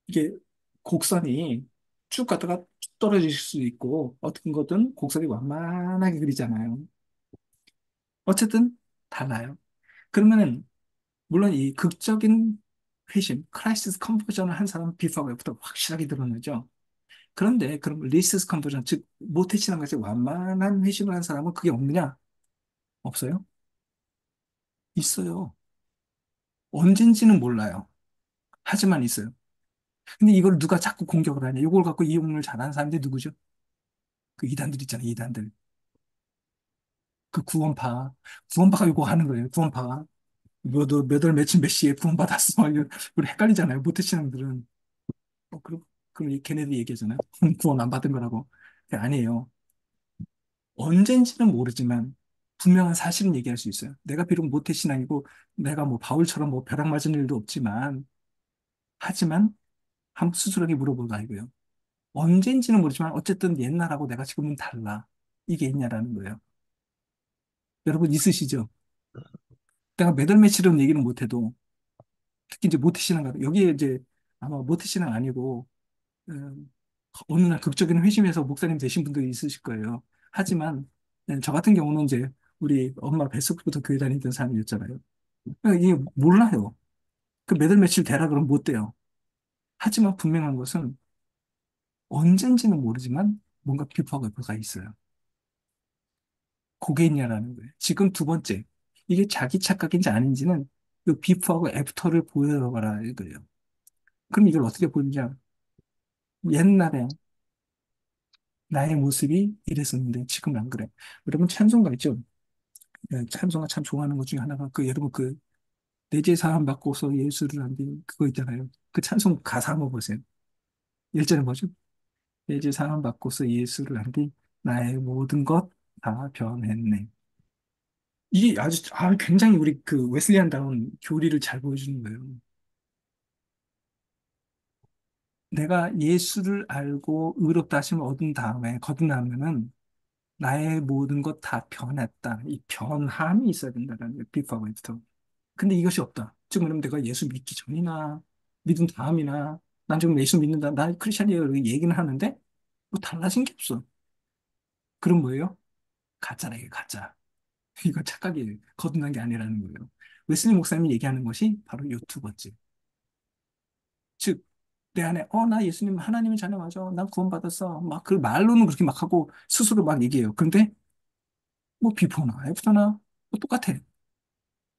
이게 곡선이 쭉 가다가 쭉 떨어질 수 있고 어떤 것은 곡선이 완만하게 그리잖아요. 어쨌든 달라요. 그러면은 물론 이 극적인 회심, 크라이시스 컨버전을 한 사람은 비파고 애프터 확실하게 드러나죠. 그런데 그럼 리시스 컨버전, 즉 모태신앙 같이 완만한 회심을 한 사람은 그게 없느냐? 없어요? 있어요. 언젠지는 몰라요. 하지만 있어요. 근데 이걸 누가 자꾸 공격을 하냐? 이걸 갖고 이용을 잘하는 사람들이 누구죠? 그 이단들 있잖아요, 이단들. 그 구원파. 구원파가 이거 하는 거예요, 구원파가. 몇 월 며칠 몇 시에 구원받았어. 이거 우리 헷갈리잖아요, 모태신앙들은. 그럼 걔네들이 얘기하잖아요. 구원 안 받은 거라고. 그게 아니에요. 언젠지는 모르지만 분명한 사실은 얘기할 수 있어요. 내가 비록 모태신앙이고 내가 뭐 바울처럼 뭐 벼락 맞은 일도 없지만 하지만 한번 스스로에게 물어보고 알고요. 언젠지는 모르지만 어쨌든 옛날하고 내가 지금은 달라. 이게 있냐라는 거예요. 여러분 있으시죠? 내가 몇월 며칠은 얘기는 못해도 특히 이제 모태신앙 같은 여기에 이제 아마 모태신앙 아니고 음, 어느 날 극적인 회심에서 목사님 되신 분들이 있으실 거예요. 하지만 저 같은 경우는 이제 우리 엄마 뱃속부터 교회 다니던 사람이었잖아요. 그러니까 이게 몰라요. 그 몇월 며칠 되라 그러면 못 돼요. 하지만 분명한 것은 언젠지는 모르지만 뭔가 비파가 뭐가 있어요. 그게 있냐라는 거예요. 지금 두 번째, 이게 자기 착각인지 아닌지는 이 비포하고 애프터를 보여봐라 이거예요. 그럼 이걸 어떻게 보느냐? 옛날에 나의 모습이 이랬었는데 지금은 안 그래. 여러분 찬송가 있죠? 찬송가 참 좋아하는 것 중에 하나가 그 여러분 그 내 죄 사함 받고서 예수를 안 믿는 그거 있잖아요. 그 찬송 가사 한번 보세요. 1절에 뭐죠? 내 죄 사함 받고서 예수를 안 믿, 나의 모든 것 다 변했네. 이게 굉장히 우리 그 웨슬리안다운 교리를 잘 보여주는 거예요. 내가 예수를 알고 의롭다 하심을 얻은 다음에 거듭나면은 나의 모든 것 다 변했다. 이 변함이 있어야 된다는 게 before after. 근데 이것이 없다. 즉 그러면 내가 예수 믿기 전이나 믿은 다음이나 난 지금 예수 믿는다. 나 크리스천이에요. 얘기는 하는데 뭐 달라진 게 없어. 그럼 뭐예요? 가짜라 이게 가짜. 이거 착각이에요. 거듭난 게 아니라는 거예요. 웨슬리 목사님이 얘기하는 것이 바로 요 두 번째. 즉, 내 안에, 나 예수님 하나님의 자녀 맞아. 난 구원받았어. 막 그 말로는 그렇게 막 하고 스스로 막 얘기해요. 근데 뭐 비포나 애프터나 뭐 똑같아.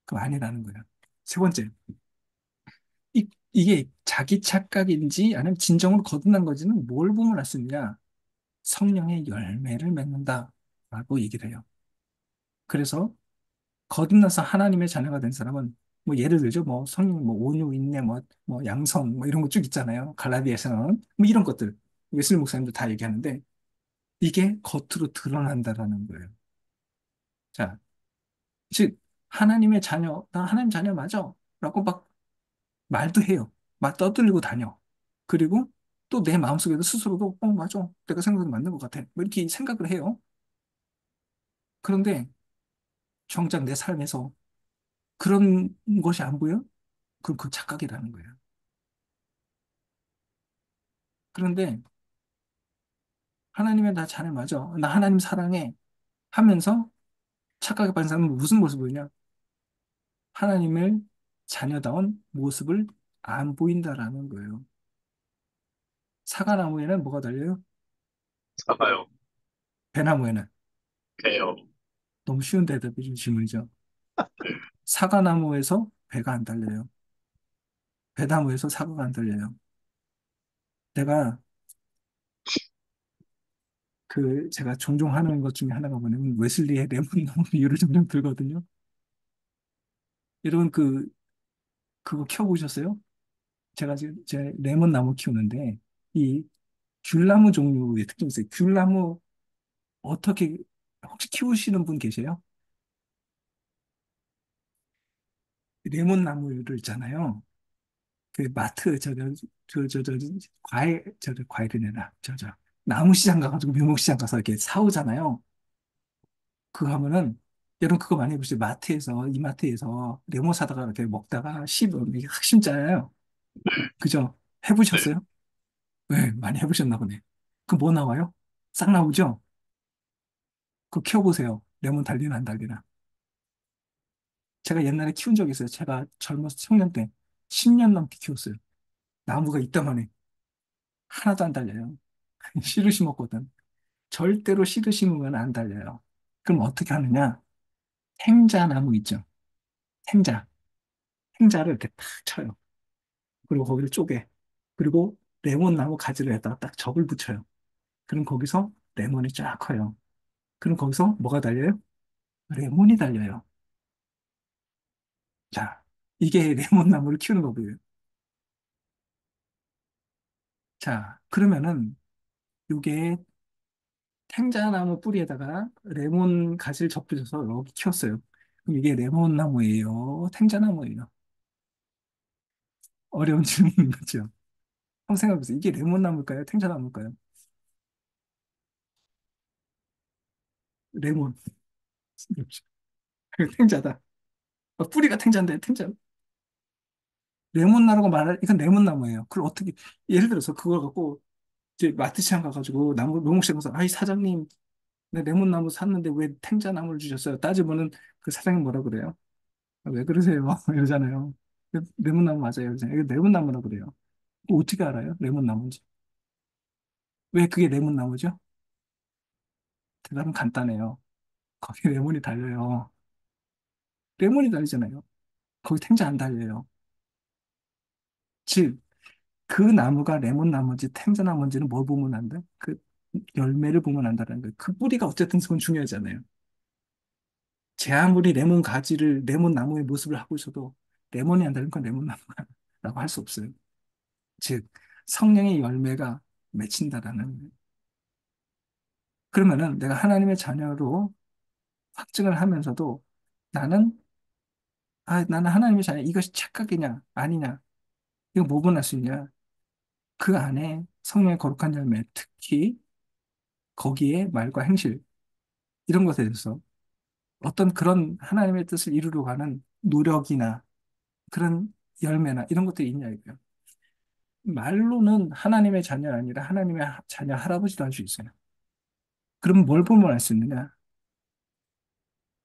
그거 아니라는 거예요. 세 번째, 이게 자기 착각인지 아니면 진정으로 거듭난 건지는 뭘 보면 알 수 있느냐? 성령의 열매를 맺는다라고 얘기를 해요. 그래서 거듭나서 하나님의 자녀가 된 사람은 뭐 예를 들죠. 뭐 성령 뭐 온유, 인내, 뭐 양선 뭐 이런 거 쭉 있잖아요. 갈라디아서는 뭐 이런 것들 웨슬리 목사님도 다 얘기하는데 이게 겉으로 드러난다라는 거예요. 자, 즉 하나님의 자녀, 나 하나님 자녀 맞아. 라고 막 말도 해요. 막 떠들고 다녀. 그리고 또 내 마음속에도 스스로도 맞아. 내가 생각해도 맞는 것 같아. 뭐 이렇게 생각을 해요. 그런데 정작 내 삶에서 그런 것이 안 보여? 그럼 그 착각이라는 거예요. 그런데 하나님의 나 자녀 맞아. 나 하나님 사랑해. 하면서 착각에 빠진 사람은 무슨 모습을 보이냐? 하나님을 자녀다운 모습을 안 보인다라는 거예요. 사과나무에는 뭐가 달려요?
사과요.
배나무에는.
배요.
너무 쉬운 대답이 질문이죠.
네.
사과나무에서 배가 안 달려요. 배나무에서 사과가 안 달려요. 내가 제가 종종 하는 것 중에 하나가 뭐냐면 웨슬리의 레몬나무 비유를 종종 들거든요. 여러분 그거 키워보셨어요? 제가 지금 제 레몬나무 키우는데 이 귤나무 종류의 특징이 있어요. 귤나무 어떻게 혹시 키우시는 분 계세요? 레몬나무를 있잖아요. 그 마트 저 과일이나 나무 시장 가가지고 묘목 시장 가서 이렇게 사오잖아요. 그거 하면은 여러분 그거 많이 해보세요. 마트에서 이마트에서 레몬 사다가 이렇게 먹다가 씹으면 이게 확 심잖아요. 그죠?
네.
해보셨어요? 네, 많이 해보셨나 보네. 그 뭐 나와요? 싹 나오죠? 그거 키워보세요. 레몬 달리나 안 달리나. 제가 옛날에 키운 적이 있어요. 제가 젊었을 청년 때 10년 넘게 키웠어요. 나무가 이따만해. 하나도 안 달려요. 씨를 심었거든. 절대로 씨를 심으면 안 달려요. 그럼 어떻게 하느냐? 행자나무 있죠? 행자. 행자를 이렇게 탁 쳐요. 그리고 거기를 쪼개. 그리고 레몬나무 가지를 갖다가 딱 접을 붙여요. 그럼 거기서 레몬이 쫙 커요. 그럼 거기서 뭐가 달려요? 레몬이 달려요. 자, 이게 레몬나무를 키우는 거고요. 자, 그러면은 요게 탱자나무 뿌리에다가 레몬 가지를 접붙여서 여기 키웠어요. 그럼 이게 레몬나무예요? 탱자나무예요? 어려운 질문인 거죠. 한번 생각해보세요. 이게 레몬나무일까요? 탱자나무일까요? 레몬. 탱자다. 뿌리가 탱자인데 탱자. 레몬나무라고 말할, 이건 레몬나무예요. 그걸 어떻게, 예를 들어서 그걸 갖고 이제 마트시장 가가지고 나무, 농목시장 가서, 아이, 사장님, 내 레몬나무 샀는데 왜 탱자나무를 주셨어요? 따지면은 그 사장님 뭐라 그래요? 아, 왜 그러세요? 이러잖아요. 레몬나무 맞아요. 이러잖아요. 이거 레몬나무라 그래요. 그거 어떻게 알아요? 레몬나무인지. 왜 그게 레몬나무죠? 대답은 간단해요. 거기 레몬이 달려요. 레몬이 달리잖아요. 거기 탱자 안 달려요. 즉, 그 나무가 레몬나무인지 탱자나무인지는 뭘 보면 안 돼? 그 열매를 보면 안다는 거예요. 그 뿌리가 어쨌든 그건 중요하잖아요. 제 아무리 레몬 가지를, 레몬 나무의 모습을 하고 있어도 레몬이 안 달린 건 레몬나무라고 할 수 없어요. 즉, 성령의 열매가 맺힌다라는. 그러면은 내가 하나님의 자녀로 확증을 하면서도 나는, 나는 하나님의 자녀, 이것이 착각이냐, 아니냐, 이거 뭐 분할 수 있냐. 그 안에 성령의 거룩한 열매, 특히 거기에 말과 행실, 이런 것에 대해서 어떤 그런 하나님의 뜻을 이루려고 하는 노력이나 그런 열매나 이런 것들이 있냐 이거예요. 말로는 하나님의 자녀가 아니라 하나님의 자녀 할아버지도 할 수 있어요. 그럼 뭘 보면 알 수 있느냐?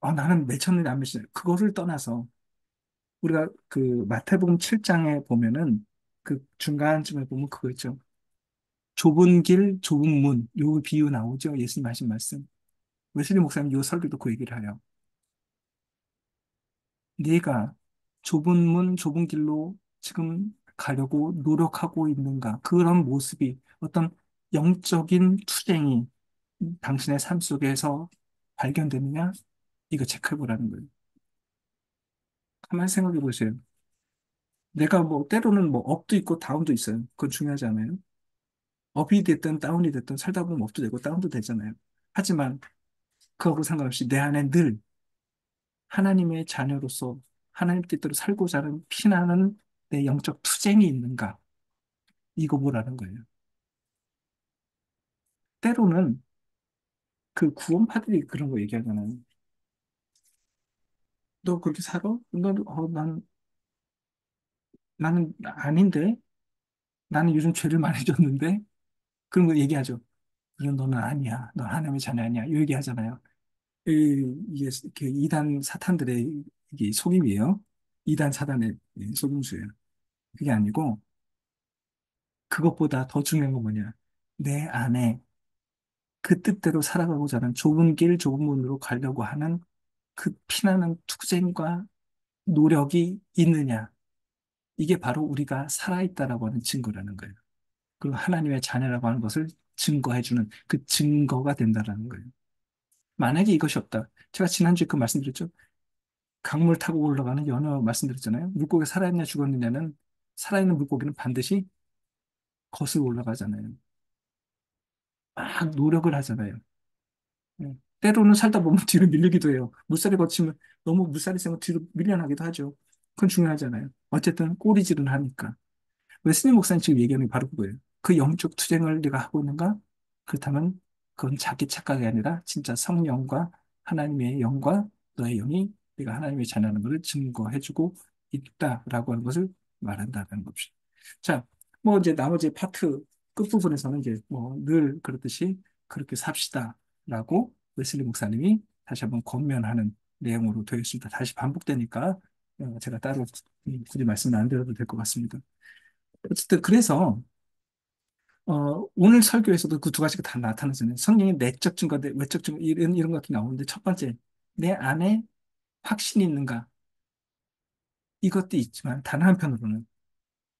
나는 맺혔는데 안 맺혔는데 그거를 떠나서 우리가 그 마태복음 7장에 보면은 그 중간쯤에 보면 그거 있죠. 좁은 길, 좁은 문, 요 비유 나오죠. 예수님 하신 말씀. 웨슬리 목사님 요 설교도 그 얘기를 해요. 네가 좁은 문, 좁은 길로 지금 가려고 노력하고 있는가? 그런 모습이 어떤 영적인 투쟁이 당신의 삶 속에서 발견되느냐? 이거 체크해 보라는 거예요. 가만히 생각해 보세요. 내가 뭐 때로는 뭐 업도 있고 다운도 있어요. 그건 중요하지 않아요? 업이 됐든 다운이 됐든 살다 보면 업도 되고 다운도 되잖아요. 하지만 그거하고 상관없이 내 안에 늘 하나님의 자녀로서 하나님 뜻대로 살고자 하는 피나는 내 영적 투쟁이 있는가? 이거 보라는 거예요. 때로는 그 구원파들이 그런 거 얘기하잖아요. 너 그렇게 살아? 나는 아닌데? 나는 요즘 죄를 많이 졌는데? 그런 거 얘기하죠. 그런 너는 아니야. 너 하나님의 자녀 아니야. 이 얘기하잖아요. 이게 그 이단 사탄들의 이게 속임이에요. 이단 사단의 속임수예요. 그게 아니고 그것보다 더 중요한 건 뭐냐? 내 안에 그 뜻대로 살아가고자 하는 좁은 길, 좁은 문으로 가려고 하는 그 피나는 투쟁과 노력이 있느냐? 이게 바로 우리가 살아있다라고 하는 증거라는 거예요. 그리고 하나님의 자녀라고 하는 것을 증거해주는 그 증거가 된다라는 거예요. 만약에 이것이 없다. 제가 지난주에 그 말씀드렸죠. 강물 타고 올라가는 연어 말씀드렸잖아요. 물고기 살아있냐 죽었느냐는 살아있는 물고기는 반드시 거슬러 올라가잖아요. 막 노력을 하잖아요. 때로는 살다 보면 뒤로 밀리기도 해요. 물살이 거치면 너무 물살이 세면 뒤로 밀려나기도 하죠. 그건 중요하잖아요. 어쨌든 꼬리질은 하니까. 웨슬리 목사님 지금 얘기하는 게 바로 그거예요. 그 영적 투쟁을 네가 하고 있는가? 그렇다면 그건 자기 착각이 아니라 진짜 성령과 하나님의 영과 너의 영이 네가 하나님의 자녀라는 것을 증거해주고 있다라고 하는 것을 말한다는 것이죠. 자, 뭐 이제 나머지 파트 끝부분에서는 이제 뭐 늘 그렇듯이 그렇게 삽시다라고 웨슬리 목사님이 다시 한번 권면하는 내용으로 되어 있습니다. 다시 반복되니까 제가 따로 굳이 말씀 안 드려도 될 것 같습니다. 어쨌든 그래서 오늘 설교에서도 그 두 가지가 다 나타나잖아요. 성령의 내적 증거, 외적 증거 이런 것도 나오는데 첫 번째 내 안에 확신이 있는가 이것도 있지만 다른 한편으로는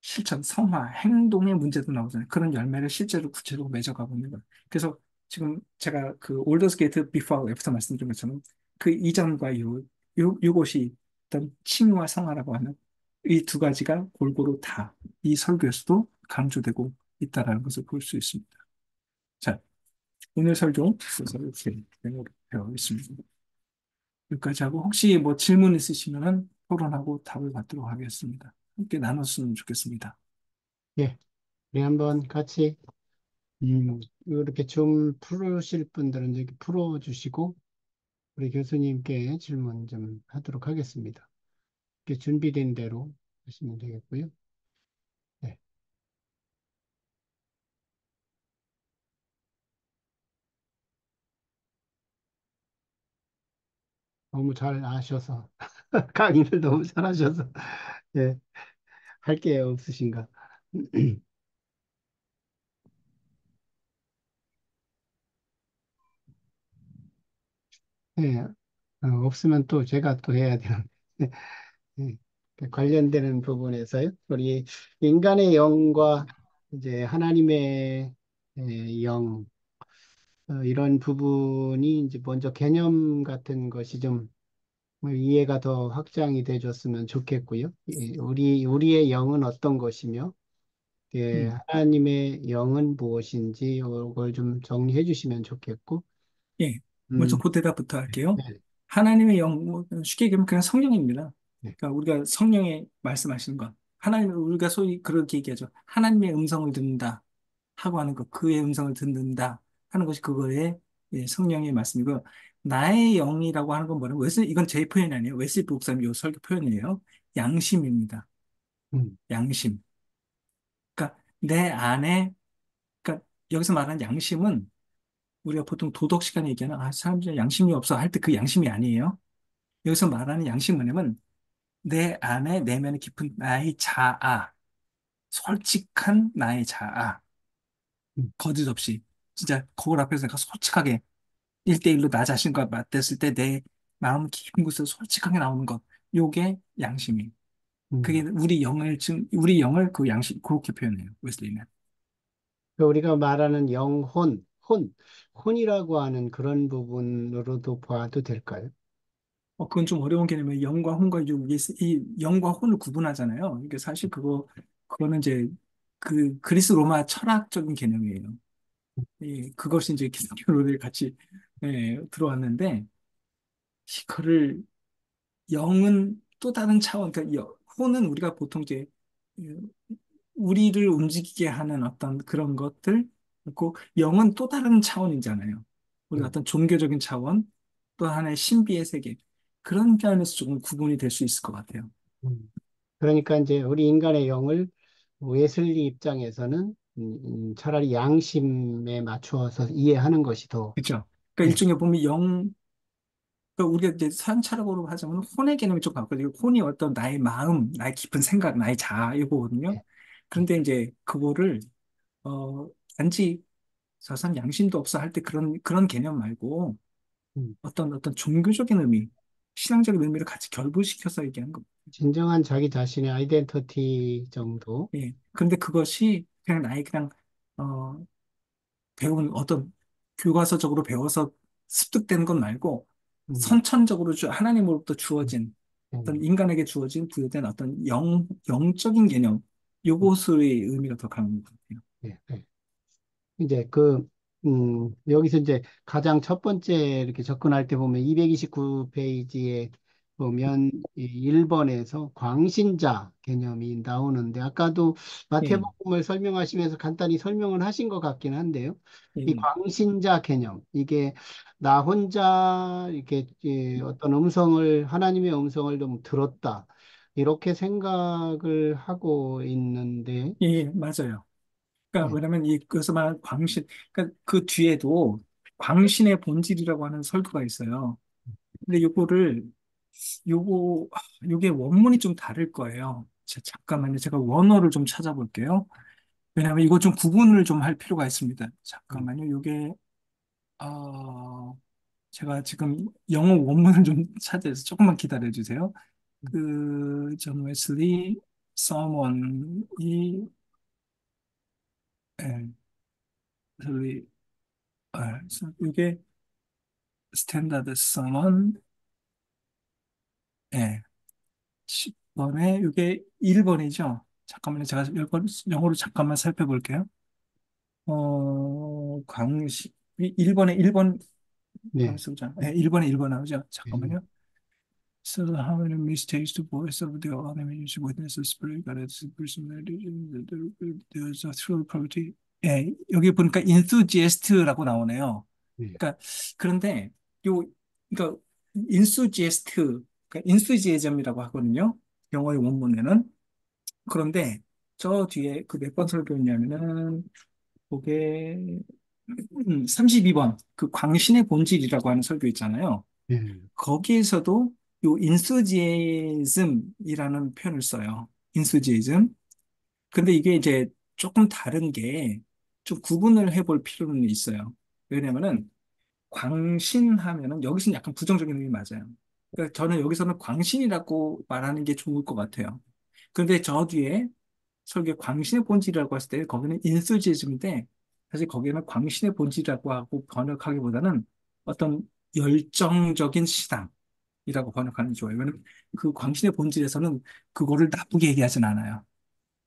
실천, 성화, 행동의 문제도 나오잖아요. 그런 열매를 실제로 구체적으로 맺어가고 있는 거예요. 그래서 지금 제가 그 올더스 게이트 비포하고 애프터 말씀드린 것처럼 그 이전과 이후 요것이 어떤 칭의와 성화라고 하는 이 두 가지가 골고루 다 이 설교에서도 강조되고 있다라는 것을 볼 수 있습니다. 자, 오늘 설교 그래서 이렇게 배워 있습니다. 여기까지 하고 혹시 뭐 질문 있으시면 토론하고 답을 받도록 하겠습니다. 함께 나눴으면 좋겠습니다.
예, 우리 한번 같이 이렇게 좀 풀으실 분들은 이렇게 풀어주시고 우리 교수님께 질문 좀 하도록 하겠습니다. 이렇게 준비된 대로 하시면 되겠고요. 네, 너무 잘 아셔서 강의를 너무 잘하셔서 예, 할 게 없으신가? 예, 없으면 또 제가 또 해야 되는 예, 그 관련되는 부분에서요. 우리 인간의 영과 이제 하나님의 영 이런 부분이 이제 먼저 개념 같은 것이 좀 이해가 더 확장이 돼줬으면 좋겠고요. 예, 우리의 영은 어떤 것이며 예,
음.
하나님의 영은 무엇인지 이걸 좀 정리해 주시면 좋겠고
예, 먼저
음,
그 대답부터 할게요.
네,
하나님의 영, 뭐 쉽게 얘기하면 그냥 성령입니다.
네,
그러니까 우리가 성령의 말씀하시는 것, 하나님, 우리가 소위 그렇게 얘기하죠. 하나님의 음성을 듣는다 하고 하는 것, 그의 음성을 듣는다 하는 것이 그거의 예, 성령의 말씀이고, 나의 영이라고 하는 건 뭐냐면, 이건 제 표현이 아니에요. 웨슬리 목사님 요 설교 표현이에요. 양심입니다.
음,
양심. 그러니까 내 안에, 그러니까 여기서 말하는 양심은 우리가 보통 도덕 시간에 얘기하는 사람들이 양심이 없어 할 때 그 양심이 아니에요. 여기서 말하는 양식 뭐냐면 내 안에 내면에 깊은 나의 자아, 솔직한 나의 자아,
음,
거짓 없이 진짜 거울 앞에서 내가 솔직하게 1대1로 나 자신과 맞댔을 때 내 마음 깊은 곳에서 솔직하게 나오는 것. 요게 양심이에요. 그게
음.
우리 영을 그 양식, 그렇게 표현해요. 웨슬리는.
그 우리가 말하는 영혼, 혼이라고 하는 그런 부분으로도 봐도 될까요?
그건 좀 어려운 개념이에요. 영과 혼과 이 영과 혼을 구분하잖아요. 이게 사실 그거는 이제 그 그리스 로마 철학적인 개념이에요. 그것이 이제 기독교로 같이 들어왔는데, 그거를 영은 또 다른 차원, 그러니까 혼은 우리가 보통 이제 어, 우리를 움직이게 하는 어떤 그런 것들, 그리고 영은 또 다른 차원이잖아요. 우리가
음,
어떤 종교적인 차원, 또 하나의 신비의 세계, 그런 면에서 조금 구분이 될 수 있을 것 같아요.
음. 그러니까 이제 우리 인간의 영을 웨슬리 입장에서는 차라리 양심에 맞추어서 이해하는 것이 더,
그렇죠? 그러니까
예,
일종의 보면 그러니까 우리가 이제 서양 철학으로 하자면 혼의 개념이 좀 바뀌고, 혼이 어떤 나의 마음, 나의 깊은 생각, 나의 자아 이거거든요.
예,
그런데 이제 그거를 어 단지 저선 양심도 없어 할 때 그런 개념 말고
음.
어떤 종교적인 의미, 신앙적인 의미를 같이 결부시켜서 얘기하는 거.
진정한 자기 자신의 아이덴티티 정도.
예. 그런데 그것이 그냥 나의 그냥 어 배운 어떤 교과서적으로 배워서 습득되는 것 말고
음,
선천적으로 하나님으로부터
음,
주어진 어떤
음,
인간에게 주어진 부여된 어떤 영적인 개념, 요것의 의미가 더 강한 것 같아요.
예, 예. 이제 여기서 이제 가장 첫 번째 이렇게 접근할 때 보면 229페이지에 보면 이 1번에서 광신자 개념이 나오는데 아까도
예,
마태복음을 설명하시면서 간단히 설명을 하신 것 같긴 한데요. 이
예.
광신자 개념, 이게 나 혼자 이렇게 어떤 하나님의 음성을 좀 들었다. 이렇게 생각을 하고 있는데,
예, 예, 맞아요. 그러니까
예,
왜냐면 그래서 말하는 그러니까 그 뒤에도 광신의 본질이라고 하는 설교가 있어요. 근데 요거, 요게 원문이 좀 다를 거예요. 잠깐만요. 제가 원어를 좀 찾아볼게요. 왜냐하면 이거 좀 구분을 좀 할 필요가 있습니다.
음,
잠깐만요. 어, 제가 지금 영어 원문을 좀 찾아서 조금만 기다려 주세요. 존 웨슬리, someone이, 예, 웨슬리, 이게 스탠다드 서먼, 예, 10번에, 이게 1번이죠. 잠깐만요. 제가 영어로 잠깐만 살펴볼게요. 광시, 1번에 1번,
네.
가만있어 보자. 네, 1번에 1번 나오죠.
예.
잠깐만요. So how many mistakes the voice of the enemy witness the spirit God has personality there's a true property. 예, 여기 보니까 enthusiast라고 나오네요.
네.
그러니까 그런데 요 그러니까 enthusiast 그러니까 enthusiasm이라고 하거든요. 영어의 원문에는. 그런데 저 뒤에 그 몇 번 설교했냐면은 그게 32번 그 광신의 본질이라고 하는 설교 있잖아요.
예.
거기에서도 요 인수지에즘이라는 표현을 써요. 인수지에즘. 근데 이게 이제 조금 다른 게 좀 구분을 해볼 필요는 있어요. 왜냐면은 광신하면은 여기서는 약간 부정적인 의미 맞아요. 그러니까 저는 여기서는 광신이라고 말하는 게 좋을 것 같아요. 그런데 저 뒤에 설교 광신의 본질이라고 했을 때 거기는 인수지즘인데 사실 거기는 광신의 본질이라고 하고 번역하기보다는 어떤 열정적인 신앙이라고 번역하는 게 좋아요. 왜냐면 그 광신의 본질에서는 그거를 나쁘게 얘기하진 않아요.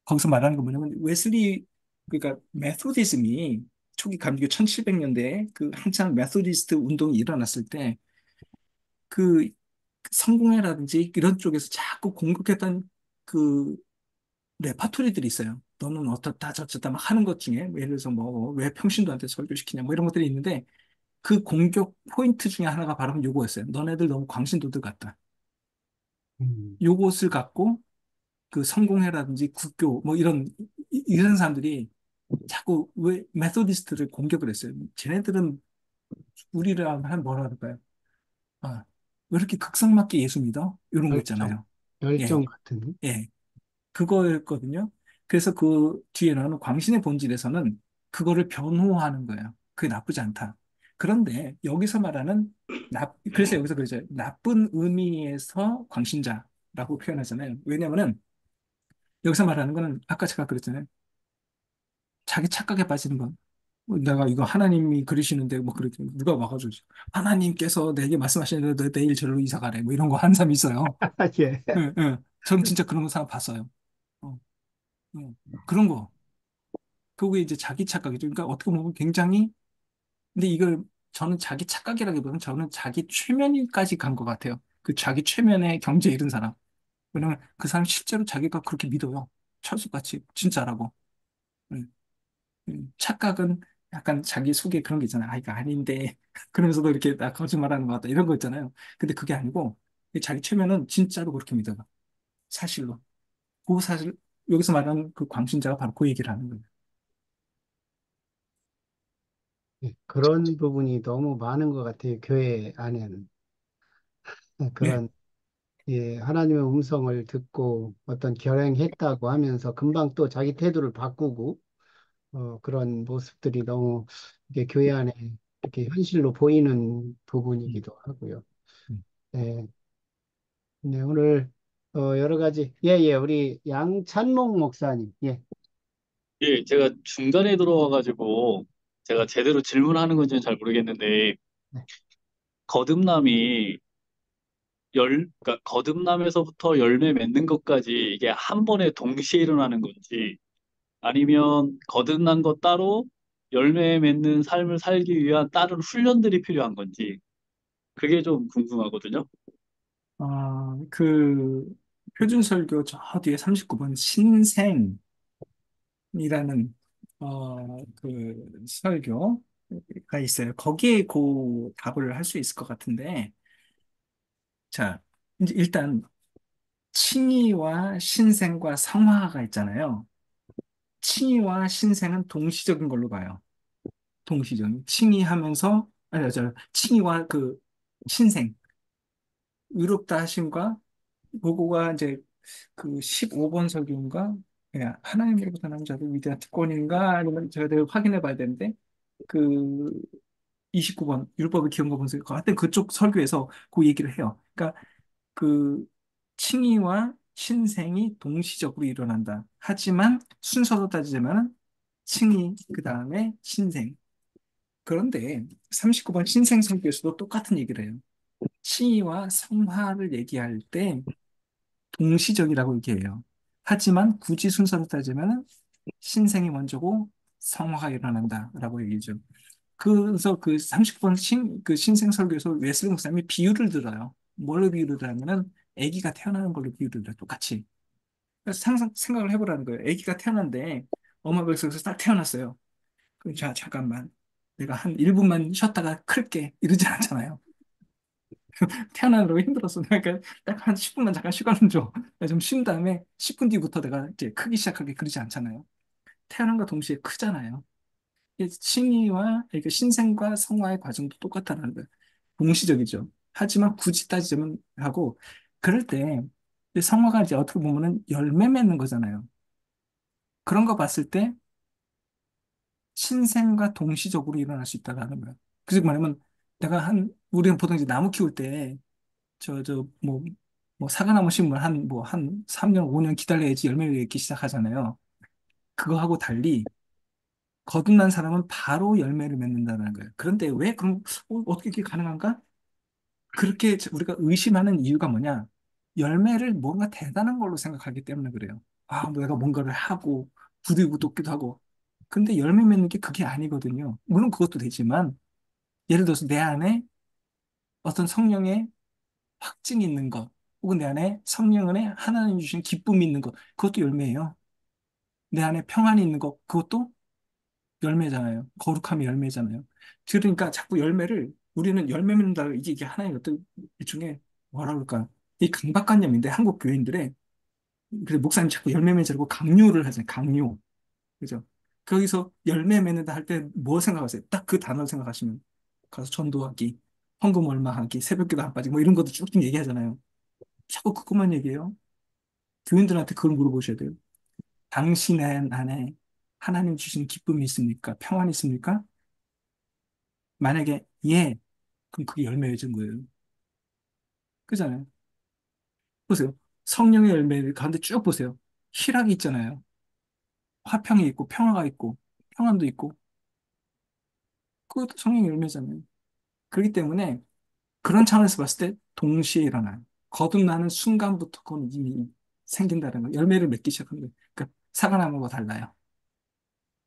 거기서 말하는 건 뭐냐면 웨슬리 그러니까 메소디즘이 초기 감리교 1700년대에 그 한창 메소디스트 운동이 일어났을 때 그 성공회라든지 이런 쪽에서 자꾸 공격했던 그 레파토리들이 있어요. 너는 어떻다 저쩌다 막 하는 것 중에 뭐 예를 들어서 뭐 왜 평신도한테 설교시키냐 뭐 이런 것들이 있는데 그 공격 포인트 중에 하나가 바로 요거였어요. 너네들 너무 광신도들 같다.
음,
요것을 갖고 그 성공회라든지 국교 뭐 이런 사람들이 자꾸 왜 메소디스트를 공격을 했어요. 쟤네들은 우리를 한 뭐라 그럴까요? 아, 왜 이렇게 극성맞게 예수 믿어? 이런 거
열정,
있잖아요.
열정
예,
같은.
예. 그거였거든요. 그래서 그 뒤에 나오는 광신의 본질에서는 그거를 변호하는 거예요. 그게 나쁘지 않다. 그런데 여기서 말하는 그래서 여기서 그러죠. 나쁜 의미에서 광신자라고 표현하잖아요. 왜냐면은 여기서 말하는 거는 아까 제가 그랬잖아요. 자기 착각에 빠지는 거. 내가 이거 하나님이 그러시는데 뭐 그랬더니 누가 와가지고 하나님께서 내게 말씀하시는데 너 내일 저리로 이사 가래 뭐 이런 거 하는 사람이 있어요.
예.
예, 예. 저는 진짜 그런 사람 봤어요. 어, 그런 거. 그게 이제 자기 착각이죠. 그러니까 어떻게 보면 굉장히, 근데 이걸 저는 자기 착각이라기보다는 저는 자기 최면까지 간 것 같아요. 그 자기 최면에 경제 잃은 사람. 왜냐면 그 사람 실제로 자기가 그렇게 믿어요. 철수같이 진짜라고. 음, 착각은 약간 자기 속에 그런 게 있잖아요. 아, 이거 아닌데. 그러면서도 이렇게 나 거짓말하는 것 같다. 이런 거 있잖아요. 근데 그게 아니고 자기 최면은 진짜로 그렇게 믿어요. 사실로. 그 사실, 여기서 말하는 그 광신자가 바로 그 얘기를 하는 거예요.
예, 그런 부분이 너무 많은 것 같아요. 교회 안에는.
네.
그런, 예, 하나님의 음성을 듣고 어떤 결행했다고 하면서 금방 또 자기 태도를 바꾸고, 그런 모습들이 너무 이게 교회 안에 이렇게 현실로 보이는
음,
부분이기도 하고요.
음.
네, 네, 오늘, 여러 가지, 예, 예, 우리 양찬목 목사님, 예,
예, 제가 중간에 들어와가지고 제가 제대로 질문하는 건지는 잘 모르겠는데
네,
거듭남이 그러니까 거듭남에서부터 열매 맺는 것까지 이게 한 번에 동시에 일어나는 건지 아니면 거듭난 것 따로 열매 맺는 삶을 살기 위한 다른 훈련들이 필요한 건지 그게 좀 궁금하거든요.
그 표준설교 저 뒤에 39번 신생이라는 그 설교가 있어요. 거기에 그 답을 할 수 있을 것 같은데, 자, 이제 일단 칭의와 신생과 성화가 있잖아요. 칭의와 신생은 동시적인 걸로 봐요. 동시적인. 칭의하면서 아니 칭의와 그 신생, 의롭다 하심과 그거가 이제 그 15번 설교인가? 예, 하나님으로부터 난 자들 위대한 특권인가? 아니면 제가 내가 확인해 봐야 되는데, 그 29번, 율법의 기원과 본성, 하여튼 그쪽 설교에서 그 얘기를 해요. 그러니까 그 칭의와 신생이 동시적으로 일어난다. 하지만 순서로 따지자면 칭의, 그 다음에 신생. 그런데 39번 신생 설교에서도 똑같은 얘기를 해요. 칭의와 성화를 얘기할 때 동시적이라고 얘기해요. 하지만 굳이 순서로 따지면 신생이 먼저고 성화가 일어난다라고 얘기죠. 그래서 그 30번 그 신생 설교에서 웨슬리 목사님이 비유를 들어요. 뭘로 비유를 들냐면은 아기가 태어나는 걸로 비유를 들어요. 똑같이. 그래서 생각을 해보라는 거예요. 아기가 태어난데 엄마 뱃속에서 딱 태어났어요. 그럼 자, 잠깐만. 내가 한 1분만 쉬었다가 클게. 이러지 않잖아요. 태어나느라고 힘들었어. 그러니까 딱 한 10분만 잠깐 시간을 줘. 좀 쉰 다음에 10분 뒤부터 내가 이제 크기 시작하게 그러지 않잖아요. 태어난과 동시에 크잖아요. 이 칭의와 이렇게 신생과 성화의 과정도 똑같다는 거예요. 동시적이죠. 하지만 굳이 따지자면 하고 그럴 때 성화가 이제 어떻게 보면은 열매 맺는 거잖아요. 그런 거 봤을 때 신생과 동시적으로 일어날 수 있다라는 거예요. 그래서 말하면 내가 우리는 보통 이제 나무 키울 때 뭐 사과나무 심으면 한 3년, 5년 기다려야지 열매를 맺기 시작하잖아요. 그거하고 달리 거듭난 사람은 바로 열매를 맺는다는 거예요. 그런데 왜 그럼 어떻게 이게 가능한가? 그렇게 우리가 의심하는 이유가 뭐냐? 열매를 뭔가 대단한 걸로 생각하기 때문에 그래요. 아, 내가 뭔가를 하고 부디고 돕기도 하고. 근데 열매 맺는 게 그게 아니거든요. 물론 그것도 되지만 예를 들어서 내 안에 어떤 성령의 확증이 있는 것, 혹은 내 안에 성령의 하나님 주신 기쁨이 있는 것, 그것도 열매예요. 내 안에 평안이 있는 것, 그것도 열매잖아요. 거룩함이 열매잖아요. 그러니까 자꾸 열매를 우리는 열매 맺는다 이게 하나의 어떤 일종의 뭐라 그럴까 이 강박관념인데 한국 교인들의 그래서 목사님 자꾸 열매 맺으라고 강요를 하잖아요. 강요. 그죠? 거기서 열매 맺는다 할 때 뭐 생각하세요? 딱 그 단어를 생각하시면 가서 전도하기, 헌금 얼마 하기, 새벽기도 안 빠지고 뭐 이런 것도 쭉쭉 얘기하잖아요. 자꾸 그것만 얘기해요. 교인들한테 그걸 물어보셔야 돼요. 당신의 안에 하나님 주신 기쁨이 있습니까? 평안이 있습니까? 만약에 예, 그럼 그게 열매 맺은 거예요. 그잖아요. 보세요. 성령의 열매 가운데 쭉 보세요. 희락이 있잖아요. 화평이 있고 평화가 있고 평안도 있고 그것도 성령의 열매잖아요. 그렇기 때문에 그런 차원에서 봤을 때 동시에 일어나요. 거듭나는 순간부터 그건 이미 생긴다는 거. 열매를 맺기 시작합니다. 그러니까 사과나무가 달라요.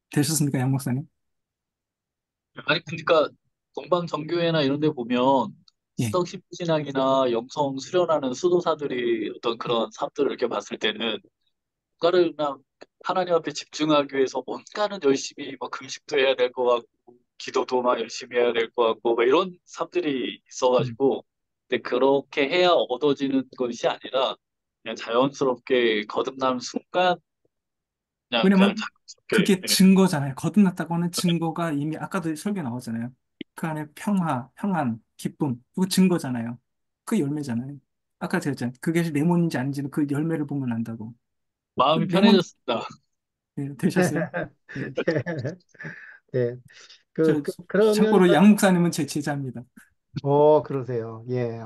되셨습니까, 양 목사님?
아니, 그러니까 동방정교회나 이런 데 보면
예,
수덕 십부신앙이나 영성 수련하는 수도사들이 어떤
예.
그런 삶들을 이렇게 봤을 때는 뭔가를 그냥 하나님 앞에 집중하기 위해서 뭔가는 열심히 막 금식도 해야 될 것 같고 기도도 막 열심히 해야 될 것 같고 막 이런 삶들이
음.
있어가지고 근데 그렇게 해야 얻어지는 것이 아니라 그냥 자연스럽게 거듭나는 순간 그냥
왜냐면
자연스럽게
그게 증거잖아요. 거듭났다고 하는 증거가 이미 아까도 설교 나오잖아요. 그 안에 평화, 평안, 기쁨, 그거 증거잖아요. 그 열매잖아요. 아까 제가 했잖아요. 그게 레몬인지 아닌지는 그 열매를 보면 안다고. 그
마음이
레몬,
편해졌습니다.
예, 되셨어요? 예.
네.
저,
그러면,
참고로 양 목사님은 제 제자입니다.
그러세요. 예.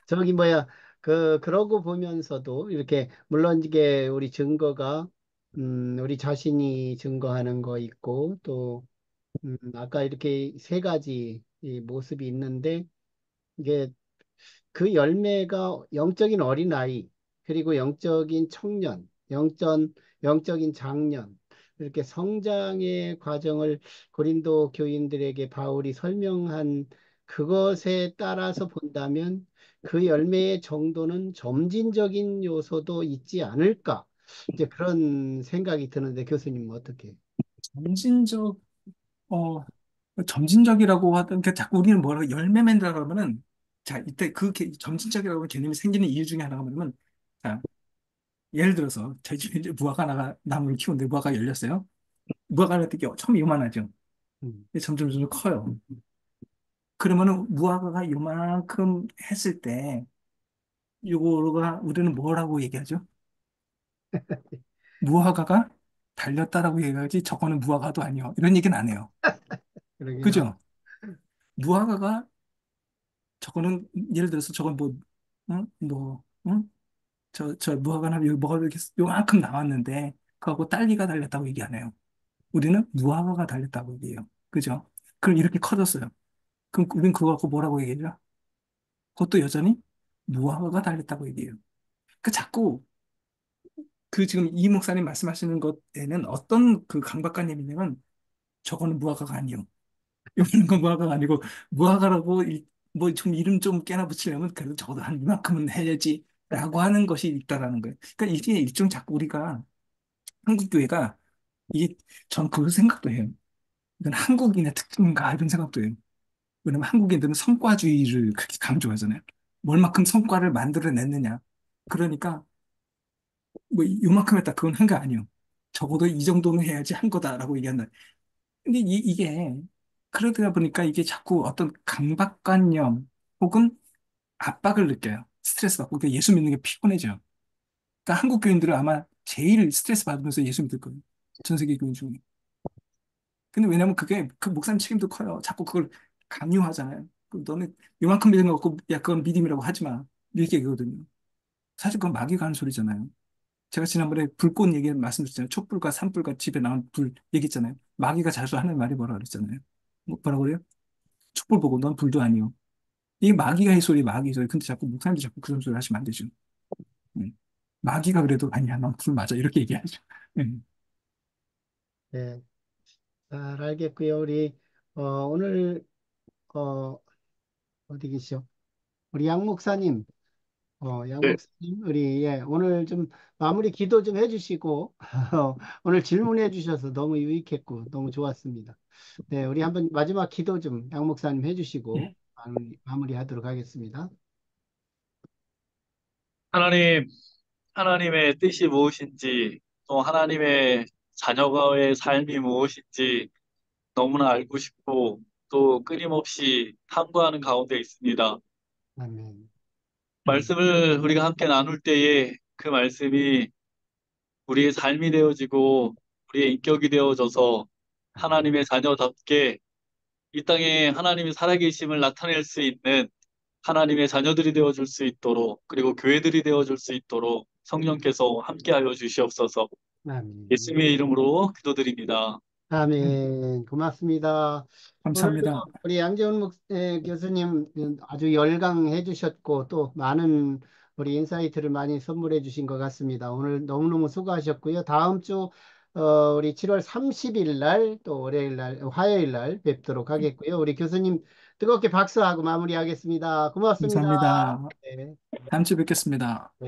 저기 뭐야, 그러고 보면서도 이렇게, 물론 이게 우리 증거가, 우리 자신이 증거하는 거 있고, 또, 아까 이렇게 세 가지 이 모습이 있는데, 이게 그 열매가 영적인 어린아이, 그리고 영적인 청년, 영적인 장년, 이렇게 성장의 과정을 고린도 교인들에게 바울이 설명한 그것에 따라서 본다면 그 열매의 정도는 점진적인 요소도 있지 않을까? 이제 그런 생각이 드는데 교수님은 어떻게?
점진적, 어, 점진적이라고 하던 게 자꾸 우리는 뭐라고 열매 맺는다 그러면은 자, 이때 점진적이라고 하는 개념이 생기는 이유 중에 하나가 뭐냐면 자, 예를 들어서 저희 집에 이제 무화과 나무를 키우는데 무화과가 열렸어요. 무화과는 되게 처음에 요만하죠.
음,
근데 점점 커요. 그러면은 무화과가 요만큼 했을 때 요거가 우리는 뭐라고 얘기하죠? 무화과가 달렸다라고 얘기하지 저거는 무화과도 아니요. 이런 얘기는 안 해요.
그러게요.
그죠? 무화과가 저거는 예를 들어서 저건 뭐, 응? 뭐, 응? 저 무화과나 여기 뭐가 이렇게 요만큼 나왔는데 그거하고 딸기가 달렸다고 얘기 안 해요. 우리는 무화과가 달렸다고 얘기해요. 그죠? 그럼 이렇게 커졌어요. 그럼 우린 그거 갖고 뭐라고 얘기해요? 그것도 여전히 무화과가 달렸다고 얘기해요. 그 자꾸 그 지금 이 목사님 말씀하시는 것에는 어떤 그 강박관념이냐면 저거는 무화과가 아니요. 이거는 건 무화과가 아니고 무화과라고 뭐 좀 이름 좀 깨나 붙이려면 그래도 적어도 한 이만큼은 해야지 라고 하는 것이 있다라는 거예요. 그러니까 이게 일종 자꾸 우리가 한국 교회가 이게 전 그 생각도 해요. 이건 한국인의 특징인가 이런 생각도 해요. 왜냐면 한국인들은 성과주의를 그렇게 강조하잖아요. 뭘만큼 성과를 만들어냈느냐. 그러니까 뭐 요만큼 했다 그건 한 거 아니요. 적어도 이 정도는 해야지 한 거다라고 얘기한다. 근데 이게 그러다 보니까 이게 자꾸 어떤 강박관념 혹은 압박을 느껴요. 스트레스 받고 그러니까 예수 믿는 게 피곤해져요. 그러니까 한국 교인들은 아마 제일 스트레스 받으면서 예수 믿을 거예요. 전 세계 교인 중에. 근데 왜냐면 그게 그 목사님 책임도 커요. 자꾸 그걸 강요하잖아요. 그럼 너는 요만큼 믿은 거 갖고 야 그건 믿음이라고 하지 마. 이렇게 얘기거든요. 사실 그건 마귀가 하는 소리잖아요. 제가 지난번에 불꽃 얘기 말씀드렸잖아요. 촛불과 산불과 집에 나온 불 얘기했잖아요. 마귀가 자주 하는 말이 뭐라 그랬잖아요. 뭐라고 그래요? 촛불 보고 넌 불도 아니요. 이게 마귀가 할 소리, 마귀 소리. 근데 자꾸 목사님도 자꾸 그런 소리 하시면 안 되죠. 음. 마귀가 그래도 아니야, 넌 불 맞아. 이렇게 얘기하죠. 음.
네, 잘 알겠고요. 우리 오늘 어, 어디 계시죠? 우리 양 목사님. 양
네,
목사님, 오늘 좀 마무리 기도 좀 해주시고, 오늘 질문해 주셔서 너무 유익했고, 너무 좋았습니다. 네, 우리 한번 마지막 기도 좀 양 목사님 해주시고,
예.
마무리 하도록 하겠습니다.
하나님, 하나님의 뜻이 무엇인지, 또 하나님의 자녀가의 삶이 무엇인지 너무나 알고 싶고, 또 끊임없이 탐구하는 가운데 있습니다.
아멘.
말씀을 우리가 함께 나눌 때에 그 말씀이 우리의 삶이 되어지고 우리의 인격이 되어져서 하나님의 자녀답게 이 땅에 하나님의 살아계심을 나타낼 수 있는 하나님의 자녀들이 되어줄 수 있도록 그리고 교회들이 되어줄 수 있도록 성령께서 함께하여 주시옵소서.
아멘.
예수님의 이름으로 기도드립니다.
아멘. 고맙습니다. 오늘도
감사합니다.
우리 양재훈 교수님 아주 열강해 주셨고 또 많은 우리 인사이트를 많이 선물해 주신 것 같습니다. 오늘 너무너무 수고하셨고요. 다음 주 우리 7월 30일 날 또 월요일 날 화요일 날 뵙도록 하겠고요. 우리 교수님 뜨겁게 박수하고 마무리하겠습니다. 고맙습니다.
감사합니다.
네.
다음 주에 뵙겠습니다.